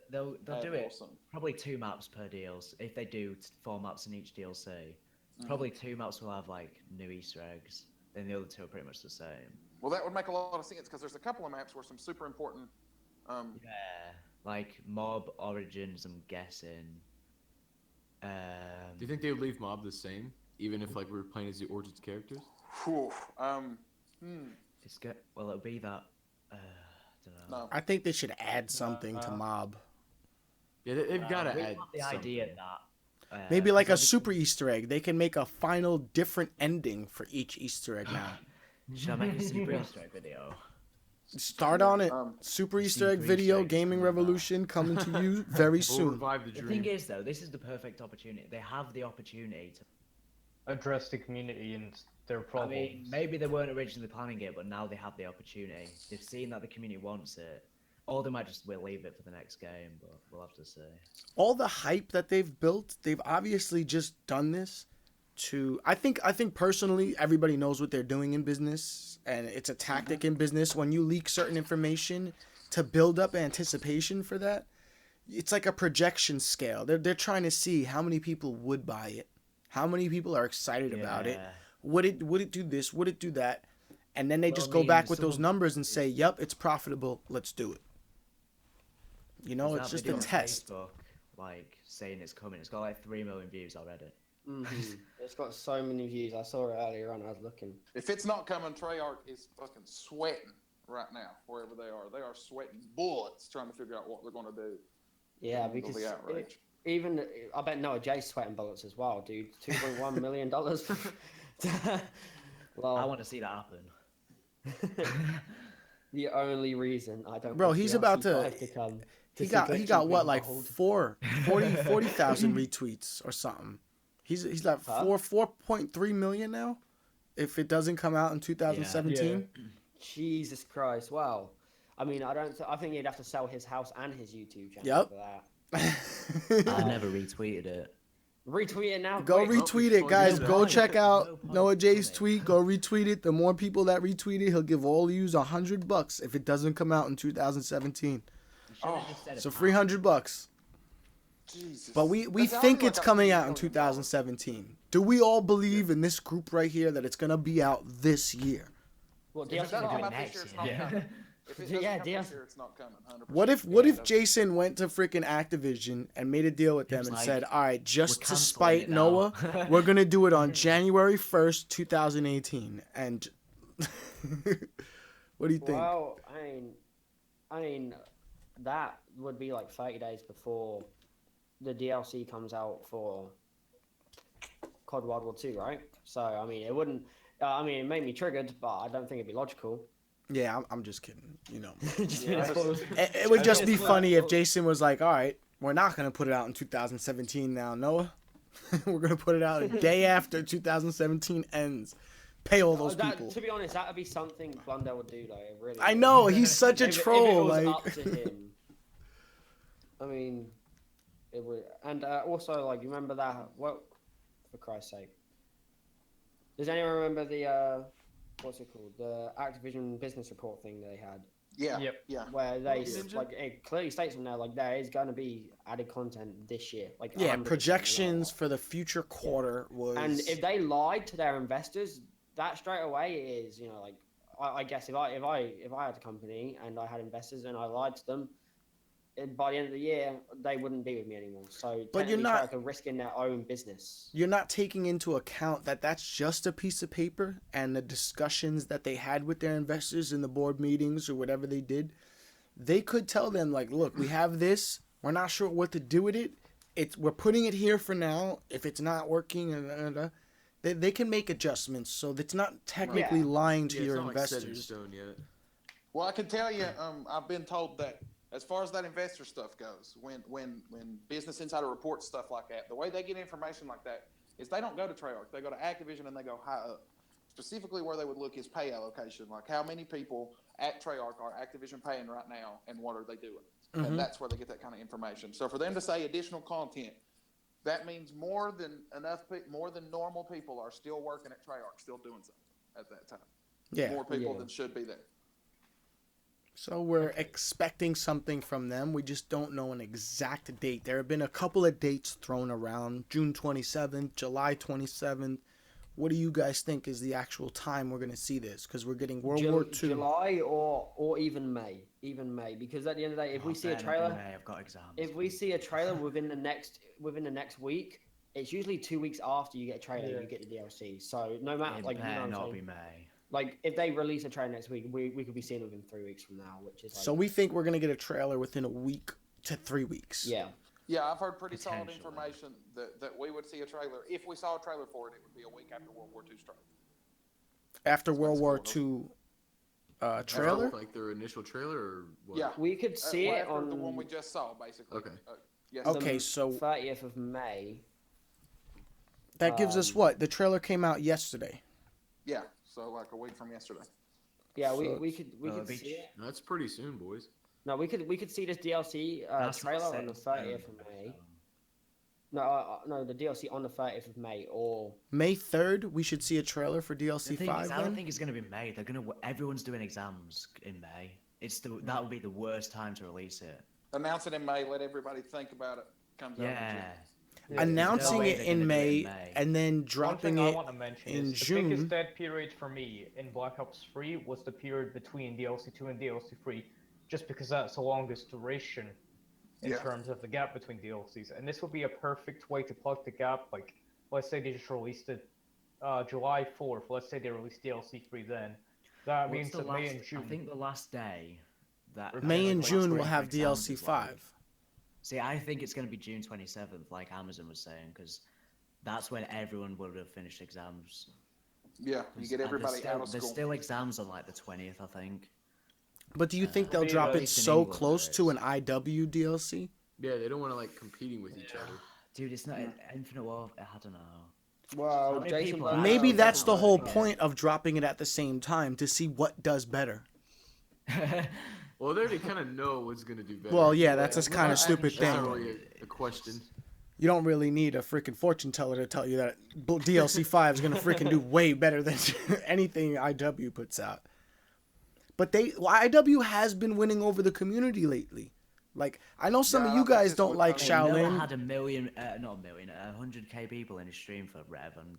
Speaker 7: they'll do it. Probably 2 maps per DLC. If they do 4 maps in each DLC, probably 2 maps will have like new Easter eggs. Then the other 2 are pretty much the same.
Speaker 6: Well, that would make a lot of sense because there's a couple of maps where some super important.
Speaker 7: Like Mob Origins. I'm guessing.
Speaker 8: Do you think they would leave Mob the same, even if like we were playing as the Origins characters?
Speaker 7: It's good. Well, it'll be that. I don't know.
Speaker 6: No.
Speaker 4: I think they should add something to Mob.
Speaker 8: Yeah, they've got to add
Speaker 7: the idea that.
Speaker 4: Maybe like a super Easter egg. They can make a final different ending for each Easter egg now.
Speaker 7: Should I make a super Easter egg video?
Speaker 4: Start on it. Super Easter egg video, Gaming Revolution coming to you very soon.
Speaker 7: The thing is, though, this is the perfect opportunity. They have the opportunity to
Speaker 3: address the community and their problems.
Speaker 7: I mean, maybe they weren't originally planning it, but now they have the opportunity. They've seen that the community wants it. Or they might just leave it for the next game, but we'll have to see.
Speaker 4: All the hype that they've built, they've obviously just done this to... I think personally, everybody knows what they're doing in business, and it's a tactic in business. When you leak certain information to build up anticipation for that, it's like a projection scale. They're trying to see how many people would buy it, how many people are excited about it. Would it do this? Would it do that? And then they just go back with those numbers and say, "Yep, it's profitable. Let's do it." You know, it's just a test.
Speaker 7: Facebook, like saying it's coming. It's got like 3 million views already.
Speaker 5: It's got so many views. I saw it earlier on. I was looking.
Speaker 6: If it's not coming, Treyarch is fucking sweating right now wherever they are. They are sweating bullets trying to figure out what they're going to do.
Speaker 5: Yeah, because even I bet Noah Jay's sweating bullets as well, dude. $2.1 million. Well,
Speaker 7: I want to see that happen.
Speaker 5: the only reason I don't.
Speaker 4: Bro,
Speaker 5: want
Speaker 4: he's
Speaker 5: DLC
Speaker 4: about to.
Speaker 5: 5 come.
Speaker 4: He
Speaker 5: see
Speaker 4: got
Speaker 5: glitchy
Speaker 4: what
Speaker 5: being
Speaker 4: like
Speaker 5: modeled.
Speaker 4: 40,000 retweets or something. He's like
Speaker 5: Huh?
Speaker 4: 4.3 million now. If it doesn't come out in 2017.
Speaker 5: Jesus Christ! Wow. I mean, I think he'd have to sell his house and his YouTube channel
Speaker 4: Yep.
Speaker 5: for that.
Speaker 7: I never retweeted it.
Speaker 5: Retweet it now.
Speaker 4: Go
Speaker 5: quick.
Speaker 4: retweet
Speaker 8: No
Speaker 4: it, guys.
Speaker 8: point.
Speaker 4: Go
Speaker 7: No
Speaker 4: check
Speaker 7: point.
Speaker 4: out
Speaker 7: No point
Speaker 4: Noah J's
Speaker 7: in it.
Speaker 4: tweet. Go retweet it. The more people that retweet it, he'll give all of you $100 if it doesn't come out in 2017.
Speaker 7: You should have just said
Speaker 4: So
Speaker 7: it.
Speaker 4: $300.
Speaker 6: Jesus.
Speaker 4: But we
Speaker 6: That's
Speaker 4: think
Speaker 6: already
Speaker 4: it's
Speaker 6: like
Speaker 4: coming
Speaker 6: $1
Speaker 4: out in
Speaker 6: million.
Speaker 4: 2017. Do we all believe in this group right here that it's gonna be out this year?
Speaker 5: Well,
Speaker 6: If it
Speaker 5: DLC
Speaker 6: doesn't
Speaker 5: will do
Speaker 6: come
Speaker 5: it
Speaker 6: out this
Speaker 5: next
Speaker 6: year, it's
Speaker 5: year.
Speaker 6: not
Speaker 7: Yeah.
Speaker 6: coming. If it doesn't
Speaker 5: Yeah,
Speaker 6: come
Speaker 5: DLC.
Speaker 6: this year, it's not coming. 100%.
Speaker 4: What if
Speaker 6: Yeah,
Speaker 4: Jason went to freaking Activision and made a deal with them
Speaker 7: It's
Speaker 4: and
Speaker 7: like,
Speaker 4: said, "All right, just
Speaker 7: we're
Speaker 4: to
Speaker 7: cancelling
Speaker 4: spite
Speaker 7: it now."
Speaker 4: Noah, we're gonna do it on January 1st, 2018." And what do you think?
Speaker 5: Well, I mean, that would be like 30 days before the DLC comes out for COD World War 2, right? So, I mean, it wouldn't. I mean, it made me triggered, but I don't think it'd be logical.
Speaker 4: Yeah, I'm just kidding. You know,
Speaker 5: Just
Speaker 6: Yeah,
Speaker 4: it would just be
Speaker 5: It's
Speaker 4: funny if
Speaker 5: like-
Speaker 4: Jason was like, "All right, we're not gonna put it out in 2017 now, Noah. We're gonna put it out a day after 2017 ends. Pay all those people."
Speaker 5: To be honest, that would be something Blundell would do, though. It really
Speaker 4: I
Speaker 5: would.
Speaker 4: know he's such a
Speaker 5: If it
Speaker 4: troll.
Speaker 5: was
Speaker 4: Like,
Speaker 5: up to him. I mean, it would. And also, like, you remember that? Well, for Christ's sake. Does anyone remember the what's it called? The Activision business report thing they had,
Speaker 6: Yeah.
Speaker 3: Yep.
Speaker 6: Yeah.
Speaker 5: where they
Speaker 8: Ninja?
Speaker 5: like it clearly states in there like there is going to be added content this year, like
Speaker 4: yeah,
Speaker 5: 100%.
Speaker 4: projections for the future quarter was.
Speaker 5: And if they lied to their investors, that straight away is, you know, like I guess if I had a company and I had investors and I lied to them, by the end of the year they wouldn't be with me anymore. So
Speaker 4: But you're
Speaker 5: technically,
Speaker 4: not-
Speaker 5: like a risk in their own business.
Speaker 4: You're not taking into account that that's just a piece of paper and the discussions that they had with their investors in the board meetings or whatever they did. They could tell them like, "Look, we have this. We're not sure what to do with it. We're putting it here for now. If it's not working, they can make adjustments. So it's not technically
Speaker 5: Yeah.
Speaker 4: lying to
Speaker 8: Yeah, it's
Speaker 4: your
Speaker 8: not like set in
Speaker 4: investors."
Speaker 8: stone yet.
Speaker 6: Well, I can tell you, I've been told that as far as that investor stuff goes, when Business Insider reports stuff like that, the way they get information like that is they don't go to Treyarch, they go to Activision and they go high up. Specifically, where they would look is pay allocation, like how many people at Treyarch are Activision paying right now, and what are they doing?
Speaker 4: Mhm.
Speaker 6: And that's where they get that kind of information. So for them to say additional content, that means more than normal people are still working at Treyarch, still doing something at that time.
Speaker 4: Yeah.
Speaker 6: More people
Speaker 5: Yeah.
Speaker 6: than should be there.
Speaker 4: So we're expecting something from them. We just don't know an exact date. There have been a couple of dates thrown around. June 27th, July 27th. What do you guys think is the actual time we're going to see this? Because we're getting World War II.
Speaker 5: July or even May, because at the end of the day, if we see a trailer,
Speaker 7: I've got exams.
Speaker 5: if we see a trailer within the next week, it's usually 2 weeks after you get a trailer, you get the DLC. So no matter
Speaker 7: it
Speaker 5: like you know
Speaker 7: better
Speaker 5: what I'm
Speaker 7: not
Speaker 5: saying?
Speaker 7: be May.
Speaker 5: Like if they release a trailer next week, we could be seeing it within 3 weeks from now, which is like,
Speaker 4: So we think we're going to get a trailer within a week to 3 weeks.
Speaker 5: yeah.
Speaker 6: Yeah, I've heard pretty solid
Speaker 7: Potentially.
Speaker 6: information that we would see a trailer. If we saw a trailer for it, it would be a week after World War II started.
Speaker 4: After World War
Speaker 6: That's
Speaker 4: II
Speaker 8: After,
Speaker 4: trailer?
Speaker 8: like their initial trailer or what?
Speaker 6: Yeah.
Speaker 5: We could see
Speaker 6: Well,
Speaker 5: it
Speaker 6: after
Speaker 5: on
Speaker 6: the one we just saw, basically.
Speaker 8: Okay.
Speaker 6: Yes.
Speaker 4: Okay,
Speaker 5: the
Speaker 4: so
Speaker 5: 30th of May.
Speaker 4: that gives us what? The trailer came out yesterday.
Speaker 6: Yeah. So like a week from yesterday.
Speaker 5: Yeah,
Speaker 4: So
Speaker 5: we could
Speaker 7: beach.
Speaker 5: see it.
Speaker 8: That's pretty soon, boys.
Speaker 5: No, we could see this DLC
Speaker 7: That's not
Speaker 5: trailer
Speaker 7: set
Speaker 5: on the
Speaker 7: in stone,
Speaker 5: 30th of May. No, the DLC on the 30th of May or
Speaker 4: May 3rd, we should see a trailer for
Speaker 7: The
Speaker 4: DLC
Speaker 7: thing
Speaker 4: 5
Speaker 7: is, I don't
Speaker 4: then?
Speaker 7: think it's going to be May. Everyone's doing exams in May. That would be the worst time to release it.
Speaker 6: Announce it in May. Let everybody think about it. Comes out. in
Speaker 7: Yeah.
Speaker 6: June.
Speaker 4: Announcing
Speaker 7: way
Speaker 4: it
Speaker 7: they're
Speaker 4: in
Speaker 7: gonna do it
Speaker 4: May,
Speaker 7: in May.
Speaker 4: and then
Speaker 3: One
Speaker 4: dropping
Speaker 3: thing I
Speaker 4: it
Speaker 3: want to mention
Speaker 4: in
Speaker 3: is
Speaker 4: June.
Speaker 3: the biggest dead period for me in Black Ops 3 was the period between DLC 2 and DLC 3, just because that's the longest duration in
Speaker 6: Yeah.
Speaker 3: terms of the gap between DLCs. And this would be a perfect way to plug the gap. Like, let's say they just released it July 4th. Let's say they released DLC 3 then. That
Speaker 7: What's
Speaker 3: means
Speaker 7: the
Speaker 3: that May
Speaker 7: last-
Speaker 3: and June.
Speaker 7: I think the last day that
Speaker 4: May and
Speaker 3: Like,
Speaker 4: June
Speaker 7: for
Speaker 4: will have
Speaker 7: exams
Speaker 4: DLC
Speaker 7: is like-
Speaker 4: 5.
Speaker 7: See, I think it's going to be June 27th, like Amazon was saying, because that's when everyone would have finished exams.
Speaker 6: Yeah, you get everybody out of
Speaker 7: There's
Speaker 6: school.
Speaker 7: still exams on like the 20th, I think.
Speaker 4: But do you think they'll
Speaker 3: Maybe
Speaker 4: drop
Speaker 3: at
Speaker 4: it
Speaker 7: least in
Speaker 4: so
Speaker 7: England,
Speaker 4: close
Speaker 7: there
Speaker 4: to
Speaker 7: is.
Speaker 4: an IW DLC?
Speaker 8: Yeah, they don't want to like competing with each other.
Speaker 7: Dude, it's not Infinite Warfare. I don't know.
Speaker 5: Well,
Speaker 7: many
Speaker 5: Jason
Speaker 7: people
Speaker 5: Blum-
Speaker 7: are
Speaker 4: Maybe
Speaker 7: Oh,
Speaker 4: that's the
Speaker 7: definitely.
Speaker 4: whole
Speaker 7: Yeah.
Speaker 4: point of dropping it at the same time, to see what does better.
Speaker 8: Well, they already kind of know what's gonna do better.
Speaker 4: Well, yeah,
Speaker 8: So,
Speaker 4: that's a
Speaker 8: we're
Speaker 4: kind
Speaker 8: not
Speaker 4: of stupid
Speaker 8: actually- that's
Speaker 4: thing.
Speaker 8: not really a question.
Speaker 4: You don't really need a freaking fortune teller to tell you that DLC 5 is going to freaking do way better than anything IW puts out. But IW has been winning over the community lately. Like, I know some
Speaker 6: Yeah,
Speaker 4: of
Speaker 6: I
Speaker 4: you
Speaker 6: think
Speaker 4: guys
Speaker 6: this
Speaker 4: don't
Speaker 6: would
Speaker 4: like
Speaker 6: come in.
Speaker 7: Noah
Speaker 4: Shaolin.
Speaker 7: had a million, not a million, 100k people in his stream for Rev, and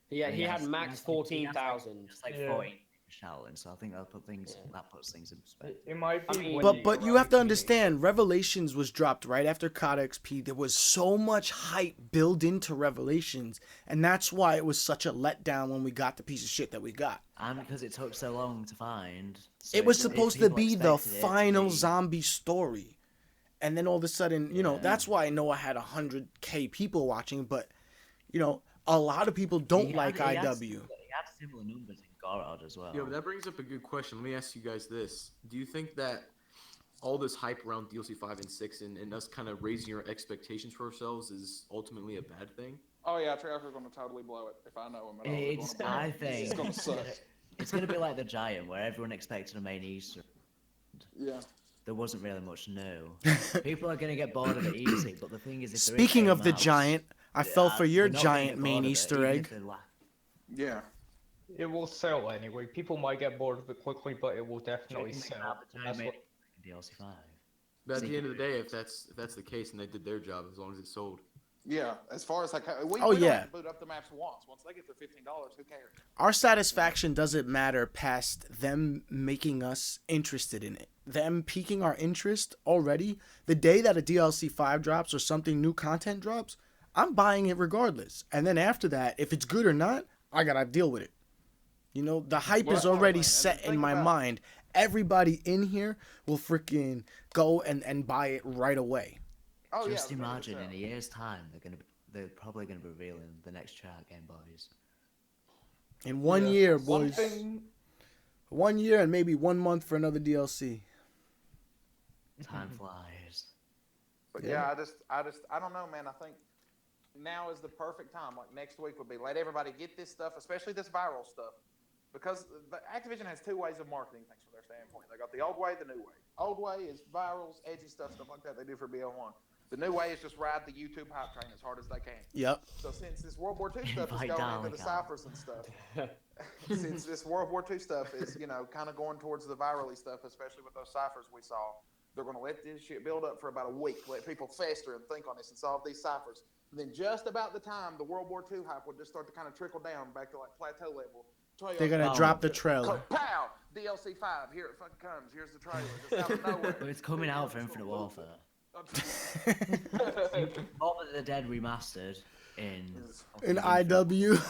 Speaker 5: He
Speaker 7: and
Speaker 5: had
Speaker 7: has-
Speaker 5: max
Speaker 7: he has
Speaker 5: 14,000.
Speaker 7: Just like
Speaker 3: Yeah.
Speaker 7: 14 Shaolin, so I think that puts things in perspective.
Speaker 3: It might be.
Speaker 5: I mean-
Speaker 3: when
Speaker 4: But you
Speaker 3: run
Speaker 4: have to
Speaker 3: the
Speaker 4: understand, Revelations was dropped right after COD XP. There was so much hype built into Revelations, and that's why it was such a letdown when we got the piece of shit that we got.
Speaker 7: And because it took so long to find. So
Speaker 4: It was
Speaker 7: if
Speaker 4: supposed to
Speaker 7: people
Speaker 4: be the
Speaker 7: expected it to
Speaker 4: final
Speaker 7: be-
Speaker 4: zombie story. And then all of a sudden,
Speaker 7: Yeah.
Speaker 4: that's why Noah had 100K people watching, but, a lot of people don't like IW.
Speaker 7: He had similar numbers in Gorod as well.
Speaker 8: Yeah, but that brings up a good question. Let me ask you guys this: do you think that all this hype around DLC 5 and 6 and us kind of raising our expectations for ourselves is ultimately a bad thing?
Speaker 6: Oh yeah, Treyarch's going to totally blow it if I know him at all. They're
Speaker 7: It's,
Speaker 6: gonna blow
Speaker 7: I
Speaker 6: it.
Speaker 7: think,
Speaker 6: It's going to suck.
Speaker 7: it's going to be like the Giant, where everyone expected a main Easter.
Speaker 6: Yeah.
Speaker 7: There wasn't really much new. People are going to get bored of it easy, but the thing is, if there is
Speaker 4: Speaking
Speaker 7: no
Speaker 4: of the
Speaker 7: mouse,
Speaker 4: Giant, I fell for your
Speaker 7: we're not gonna
Speaker 4: giant
Speaker 7: get bored
Speaker 4: main
Speaker 7: of it,
Speaker 4: Easter
Speaker 7: even
Speaker 4: egg.
Speaker 7: if they
Speaker 6: Yeah.
Speaker 3: It will sell anyway. People might get bored of it quickly, but it will definitely
Speaker 7: Chicken
Speaker 3: sell.
Speaker 7: McNugget
Speaker 3: And
Speaker 7: Giant
Speaker 3: that's what-
Speaker 7: made DLC 5.
Speaker 8: But at the
Speaker 7: See-
Speaker 8: end of the day, if that's the case and they did their job, as long as it sold.
Speaker 6: Yeah. As far as like, we
Speaker 4: Oh,
Speaker 6: don't
Speaker 4: yeah.
Speaker 6: have to boot up the maps once. Once they get their $15, who cares?
Speaker 4: Our satisfaction doesn't matter past them making us interested in it. Them piquing our interest already. The day that a DLC 5 drops or something new content drops, I'm buying it regardless. And then after that, if it's good or not, I gotta deal with it. The hype
Speaker 6: Well,
Speaker 4: is
Speaker 6: that's what I'm
Speaker 4: already
Speaker 6: saying. And
Speaker 4: set in
Speaker 6: think
Speaker 4: my
Speaker 6: about-
Speaker 4: mind. Everybody in here will freaking go and buy it right away.
Speaker 6: Oh
Speaker 7: Just
Speaker 6: yeah.
Speaker 7: imagine in a year's time, they're probably going to be revealing the next chat Game Boys.
Speaker 4: In 1
Speaker 3: Yeah.
Speaker 4: year,
Speaker 3: One
Speaker 4: boys.
Speaker 3: thing
Speaker 4: 1 year and maybe 1 month for another DLC.
Speaker 7: Time flies.
Speaker 6: But
Speaker 4: Yeah.
Speaker 6: yeah, I don't know, man. I think now is the perfect time. Like next week would be let everybody get this stuff, especially this viral stuff, because Activision has two ways of marketing things from their standpoint. They got the old way, the new way. Old way is virals, edgy stuff like that they do for BO1. The new way is just ride the YouTube hype train as hard as they can.
Speaker 4: Yep.
Speaker 6: So since this World War II stuff is
Speaker 7: Invite
Speaker 6: going
Speaker 7: Dolly
Speaker 6: into the
Speaker 7: Cow.
Speaker 6: ciphers and stuff, since this World War II stuff is, kind of going towards the virally stuff, especially with those ciphers we saw, they're going to let this shit build up for about a week, let people fester and think on this and solve these ciphers. And then just about the time the World War II hype would just start to kind of trickle down back to like plateau level.
Speaker 4: They're gonna
Speaker 7: Oh.
Speaker 4: drop the trailer.
Speaker 6: Pow! DLC 5, here it fucking comes. Here's the trailer. Just out of nowhere.
Speaker 7: But it's coming out for Infinite Warfare. All of the Dead remastered in
Speaker 4: In IW.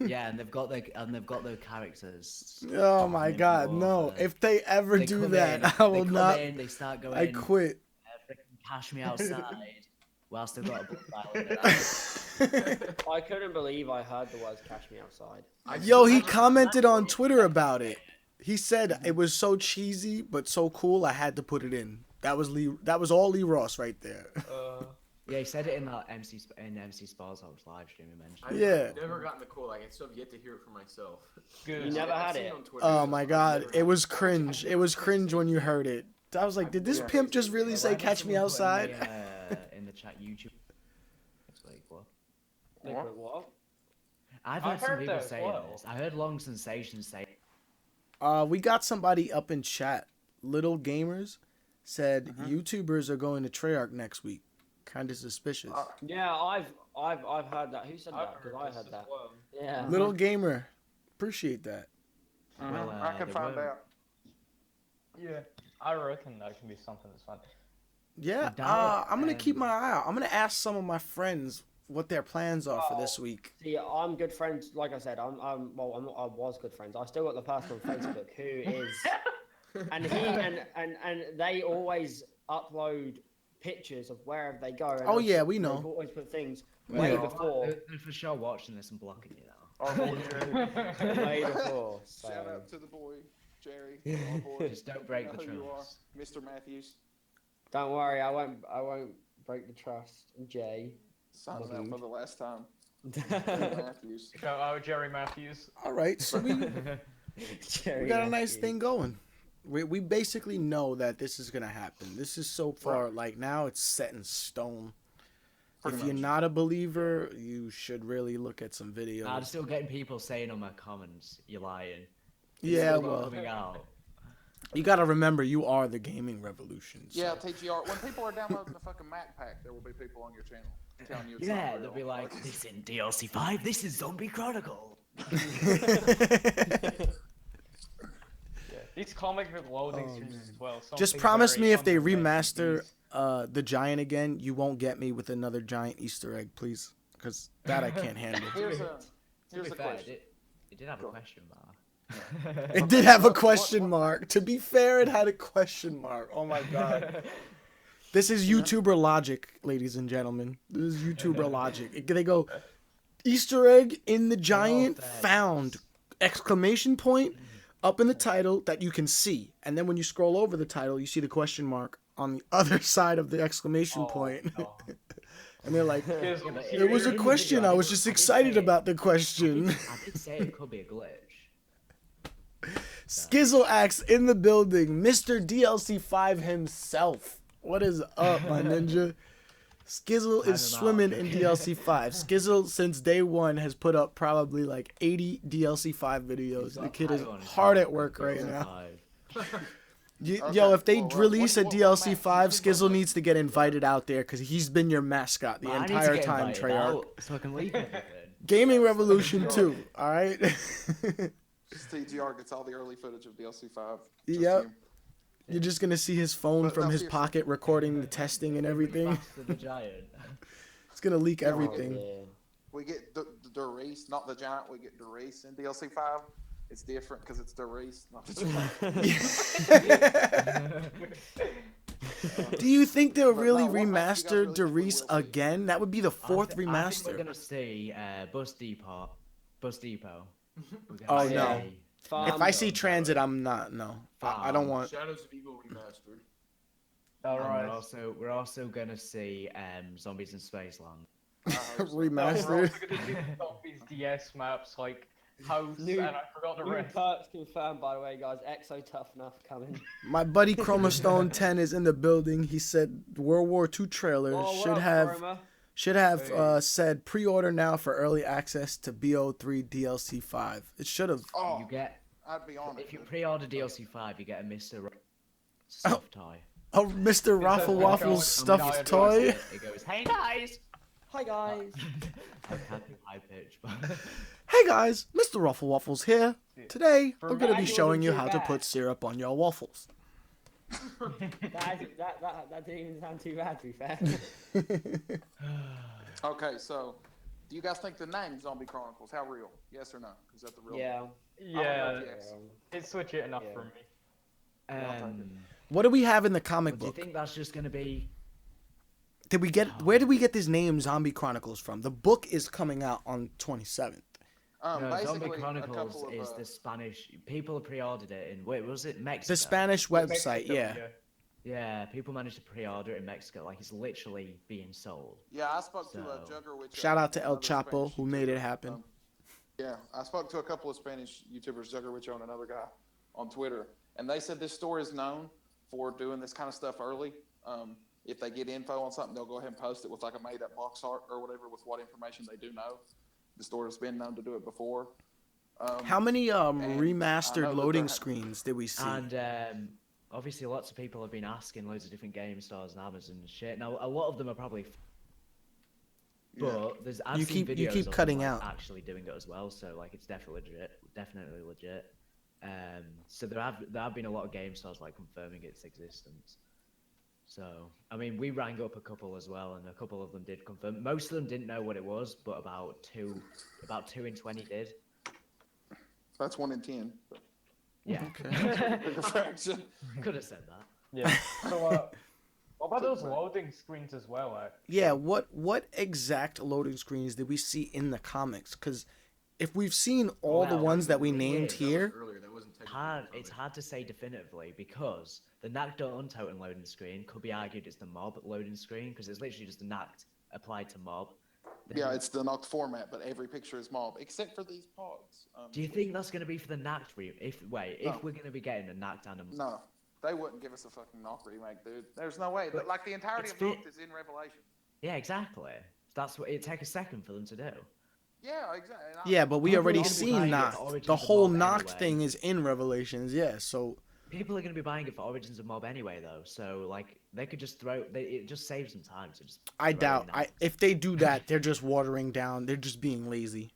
Speaker 7: Yeah, and they've got the characters.
Speaker 4: Oh my
Speaker 7: Infinite
Speaker 4: God, no!
Speaker 7: Warfare.
Speaker 4: If they ever
Speaker 7: They
Speaker 4: do
Speaker 7: come
Speaker 4: that,
Speaker 7: in,
Speaker 4: I will
Speaker 7: they come
Speaker 4: not.
Speaker 7: in, they start going.
Speaker 4: I quit.
Speaker 7: Freaking cash me outside. Whilst they've got a book violin.
Speaker 5: I couldn't believe I heard the words "Cash Me Outside."
Speaker 4: Yo, he commented on Twitter about it. He said it was so cheesy but so cool. I had to put it in. That was Lee. That was all Lee Ross right there.
Speaker 7: Yeah, he said it in that MC Spar's house live stream he mentioned.
Speaker 8: I've
Speaker 4: Yeah.
Speaker 8: never gotten the call. I still have yet to hear it for myself.
Speaker 3: Good.
Speaker 5: You never
Speaker 8: I've
Speaker 5: had
Speaker 8: seen
Speaker 5: it.
Speaker 8: on Twitter.
Speaker 4: Oh my God,
Speaker 8: Never
Speaker 4: it
Speaker 8: had
Speaker 4: was cringe. It was cringe when you heard it. I was like, did this pimp just really
Speaker 7: Yeah,
Speaker 4: say
Speaker 7: why did
Speaker 4: "Catch me
Speaker 7: someone put
Speaker 4: outside"?
Speaker 7: in the chat YouTube. It's like what?
Speaker 5: What?
Speaker 7: I've
Speaker 3: I
Speaker 7: heard some
Speaker 3: heard
Speaker 7: people
Speaker 3: that as
Speaker 7: saying
Speaker 3: well.
Speaker 7: this. I heard Long Sensation say.
Speaker 4: We got somebody up in chat. Little Gamers said YouTubers are going to Treyarch next week. Kind of suspicious.
Speaker 5: Yeah, I've heard that. Who said that? Because I heard that. Yeah.
Speaker 4: Little Gamer, appreciate that.
Speaker 7: Well,
Speaker 6: I can
Speaker 7: they
Speaker 6: find
Speaker 7: won't.
Speaker 6: out.
Speaker 3: Yeah, I reckon that can be something that's fun.
Speaker 4: Yeah,
Speaker 7: doubt,
Speaker 4: I'm gonna keep my eye out. I'm gonna ask some of my friends what their plans are for this week.
Speaker 5: See, I'm good friends. Like I said, I'm well, I'm not, I was good friends. I still got the person on Facebook who is, and he and they always upload pictures of wherever they go. And
Speaker 4: Oh,
Speaker 5: they'll
Speaker 4: yeah,
Speaker 5: put-
Speaker 4: we know.
Speaker 5: They've always put things
Speaker 4: Yeah.
Speaker 5: way
Speaker 4: Yeah.
Speaker 5: before.
Speaker 7: They're for sure watching this and blocking you now.
Speaker 6: Our boy Jerry.
Speaker 5: Way before. So.
Speaker 6: Shout out to the boy Jerry. Our boy.
Speaker 7: Just don't break the
Speaker 6: You know who you are,
Speaker 7: trust.
Speaker 6: Mr. Matthews.
Speaker 5: Don't worry, I won't break the trust, Jay.
Speaker 6: Signing out for the last time.
Speaker 5: Jerry
Speaker 6: Matthews.
Speaker 3: Shout out Jerry Matthews.
Speaker 4: All right, so we got a nice thing going. We basically know that this is gonna happen. This is so far like now it's set in stone.
Speaker 6: Pretty
Speaker 4: If you're
Speaker 6: much.
Speaker 4: not a believer, you should really look at some videos.
Speaker 7: I'm still getting people saying on my comments, "You're lying." It's
Speaker 4: Yeah,
Speaker 7: still not
Speaker 4: well,
Speaker 7: coming out.
Speaker 4: you gotta remember you are the gaming revolution. So.
Speaker 6: Yeah, TGR. When people are downloading the fucking Mac Pack, there will be people on your channel telling you it's
Speaker 7: Yeah,
Speaker 6: not
Speaker 7: they'll
Speaker 6: real.
Speaker 7: be like, "This isn't DLC 5. This is Zombie Chronicle."
Speaker 3: These comic book loading
Speaker 4: Oh,
Speaker 3: screens
Speaker 4: man.
Speaker 3: as well.
Speaker 4: Just
Speaker 3: something
Speaker 4: promise
Speaker 3: very
Speaker 4: me if they
Speaker 3: underrated.
Speaker 4: remaster the giant again, you won't get me with another giant Easter egg, please, because that I can't handle.
Speaker 6: Here's a
Speaker 7: To
Speaker 6: here's
Speaker 7: be
Speaker 6: a
Speaker 7: fair,
Speaker 6: question.
Speaker 7: it did have a
Speaker 6: Go.
Speaker 7: question mark.
Speaker 4: It did have a
Speaker 6: What-
Speaker 4: question
Speaker 6: what-
Speaker 4: mark. To be fair, it had a question mark. Oh my god. This is YouTuber logic, ladies and gentlemen. This is YouTuber logic. They go, Easter egg in the giant
Speaker 7: fairness.
Speaker 4: found! Exclamation point up in the title that you can see. And then when you scroll over the title, you see the question mark on the other side of the exclamation
Speaker 3: Oh,
Speaker 4: point.
Speaker 3: no.
Speaker 4: And they're like,
Speaker 3: Here's-
Speaker 4: it was a
Speaker 7: In the
Speaker 4: question.
Speaker 7: video,
Speaker 4: I was just excited about the question.
Speaker 7: I did say it could be a glitch.
Speaker 4: Skizzle acts in the building. Mr. DLC5 himself. What is up, my ninja? Skizzle
Speaker 7: Time
Speaker 4: is
Speaker 7: him out.
Speaker 4: swimming in DLC5. Skizzle, since day one, has put up probably like 80 DLC5 videos. The kid is hard at work right now. Yo, if they
Speaker 6: well,
Speaker 4: release a
Speaker 6: what
Speaker 4: DLC5,
Speaker 6: match?
Speaker 4: Skizzle needs to get invited out there because he's been your mascot the entire time, Treyarch.
Speaker 7: So I can leave everything.
Speaker 4: Gaming Revolution 2, alright?
Speaker 6: TGR gets all the early footage of DLC 5.
Speaker 4: Yep. You're just gonna see his phone
Speaker 6: But
Speaker 4: from
Speaker 6: no,
Speaker 4: his
Speaker 6: seriously.
Speaker 4: pocket recording the testing and everything.
Speaker 7: Master the Giant.
Speaker 4: It's gonna leak everything.
Speaker 6: We get Derice, not the giant. We get Derice in DLC 5. It's different because it's Derice, not the giant.
Speaker 4: Do you think they'll really
Speaker 6: no, what match you guys
Speaker 4: remaster
Speaker 6: really think we
Speaker 4: Derice
Speaker 6: will see?
Speaker 4: again? That would be the fourth
Speaker 7: I think we're
Speaker 4: remaster.
Speaker 7: gonna see Bus Depot. We're gonna
Speaker 4: Oh,
Speaker 7: see-
Speaker 4: no.
Speaker 5: Farm
Speaker 4: If I see
Speaker 5: Builder.
Speaker 4: Transit, I'm not. No, I don't want.
Speaker 8: Shadows of Evil remastered.
Speaker 3: All
Speaker 7: And
Speaker 3: right.
Speaker 7: we're also gonna see Zombies in Spaceland.
Speaker 4: Remastered.
Speaker 3: We're also gonna do zombies DS maps like House,
Speaker 5: New-
Speaker 3: and I forgot the
Speaker 5: New
Speaker 3: rest.
Speaker 5: perks confirmed, by the way, guys. Exo Tough Enough coming.
Speaker 4: My buddy Chromastone 10 is in the building. He said World War II trailer
Speaker 5: Oh, what
Speaker 4: should
Speaker 5: up,
Speaker 4: have
Speaker 5: Chroma?
Speaker 4: said pre-order now for early access to BO3 DLC 5. It should have.
Speaker 6: Oh,
Speaker 7: You get
Speaker 6: I'd be on it.
Speaker 7: if you pre-order DLC 5, you get a Mr. Stuffed toy.
Speaker 4: Oh, Mr. Raffle Waffles stuffed toy.
Speaker 7: It goes, "Hey guys."
Speaker 5: Hi, guys.
Speaker 7: I can't do high pitch, but
Speaker 4: Hey guys, Mr. Raffle Waffles here. Today,
Speaker 3: For
Speaker 4: I'm gonna
Speaker 5: me,
Speaker 4: be
Speaker 5: I
Speaker 4: showing you
Speaker 5: wouldn't
Speaker 4: how
Speaker 5: do
Speaker 4: to put
Speaker 5: that.
Speaker 4: syrup on your waffles.
Speaker 5: That didn't even sound too bad, to be fair.
Speaker 6: Okay, so do you guys think the name Zombie Chronicles, how real? Yes or no? Is that the real?
Speaker 5: Yeah.
Speaker 3: Yeah,
Speaker 6: Yes.
Speaker 3: it's legit enough
Speaker 5: Yeah.
Speaker 3: for me.
Speaker 4: What do we have in the comic
Speaker 7: do you
Speaker 4: book?
Speaker 7: think that's just gonna be?
Speaker 4: Where did we get this name Zombie Chronicles from? The book is coming out on 27th.
Speaker 7: No,
Speaker 6: Basically,
Speaker 7: Zombie
Speaker 6: a
Speaker 7: Chronicles
Speaker 6: couple of,
Speaker 7: is the Spanish. People pre-ordered it in. Wait, was it Mexico?
Speaker 4: The Spanish website,
Speaker 3: Mexico,
Speaker 4: yeah.
Speaker 7: Yeah, people managed to pre-order it in Mexico. Like it's literally being sold.
Speaker 6: Yeah, I spoke to
Speaker 7: So-
Speaker 6: Jugger, which
Speaker 4: Shout out to El
Speaker 6: another
Speaker 4: Chapo
Speaker 6: Spanish
Speaker 4: who made it
Speaker 6: YouTuber.
Speaker 4: happen.
Speaker 6: Yeah, I spoke to a couple of Spanish YouTubers, Jugger, which and another guy on Twitter, and they said this store is known for doing this kind of stuff early. If they get info on something, they'll go ahead and post it with like a made-up box art or whatever with what information they do know. The store has been known to do it before.
Speaker 4: How many
Speaker 6: I know
Speaker 4: remastered
Speaker 6: that
Speaker 4: loading
Speaker 6: they're-
Speaker 4: screens did we see?
Speaker 7: And obviously, lots of people have been asking loads of different game stores and Amazon and shit. Now, a lot of them are probably. But there's I've
Speaker 4: You
Speaker 7: seen
Speaker 4: keep- you
Speaker 7: videos
Speaker 4: keep
Speaker 7: of them,
Speaker 4: cutting
Speaker 7: like,
Speaker 4: out.
Speaker 7: actually doing it as well. So like it's definitely legit. So there have been a lot of game stores like confirming its existence. So I mean, we rang up a couple as well, and a couple of them did confirm. Most of them didn't know what it was, but about two in 20 did.
Speaker 6: That's 1 in 10. But
Speaker 7: Yeah,
Speaker 6: bigger fraction.
Speaker 7: could have said that.
Speaker 3: Yeah. So, What about those
Speaker 6: Right.
Speaker 3: loading screens as well?
Speaker 4: Yeah, what exact loading screens did we see in the comics? Because if we've seen all the
Speaker 7: Well,
Speaker 4: ones that we
Speaker 7: the thing
Speaker 4: named
Speaker 7: is,
Speaker 4: here,
Speaker 8: Earlier, that wasn't technically
Speaker 7: hard.
Speaker 8: in the
Speaker 7: It's
Speaker 8: comic.
Speaker 7: hard to say definitively because the Nact Untoten loading screen could be argued it's the mob loading screen because it's literally just the Nact applied to mob. Then
Speaker 6: Yeah, it's the Noct format, but every picture is mob except for these pods.
Speaker 7: Do you think that's going to be for the Nact if
Speaker 6: No.
Speaker 7: we're going to be getting a Nact and a
Speaker 6: No, they wouldn't give us a fucking Noct remake, dude. There's no way.
Speaker 7: But
Speaker 6: Like the entirety
Speaker 7: it's
Speaker 6: of
Speaker 7: fit-
Speaker 6: Noct is in Revelation.
Speaker 7: Yeah, exactly. That's what it'd take a second for them to do.
Speaker 6: Yeah, exactly. And
Speaker 4: yeah, but we
Speaker 7: People
Speaker 4: already
Speaker 7: are gonna be
Speaker 4: seen
Speaker 7: buying it
Speaker 4: Noct.
Speaker 7: for Origins
Speaker 4: The
Speaker 7: of
Speaker 4: whole
Speaker 7: Mob
Speaker 4: Noct
Speaker 7: anyway.
Speaker 4: thing is in Revelations, yeah. So
Speaker 7: People are going to be buying it for Origins of Mob anyway, though. So like they could just it just saves them time to just.
Speaker 4: I
Speaker 7: throw
Speaker 4: doubt.
Speaker 7: in
Speaker 4: I
Speaker 7: Nact.
Speaker 4: if they do that, they're just watering down. They're just being lazy.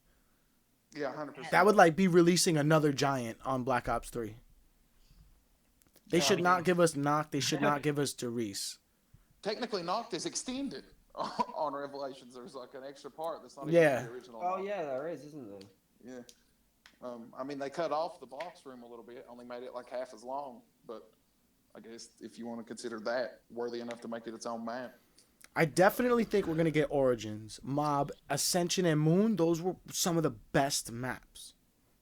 Speaker 6: Yeah, 100%.
Speaker 4: That would like be releasing another giant on Black Ops 3. They
Speaker 6: Yeah,
Speaker 4: should
Speaker 6: I
Speaker 4: not
Speaker 6: mean-
Speaker 4: give us Noct. They should not give us Derice.
Speaker 6: Technically, Noct is extended on Revelations. There's like an extra part that's not
Speaker 4: Yeah.
Speaker 6: even the original.
Speaker 5: Oh
Speaker 6: Noct.
Speaker 5: yeah, there is, isn't there?
Speaker 6: Yeah. I mean, they cut off the box room a little bit, only made it like half as long. But I guess if you want to consider that worthy enough to make it its own map.
Speaker 4: I definitely think we're gonna get Origins, Mob, Ascension, and Moon. Those were some of the best maps.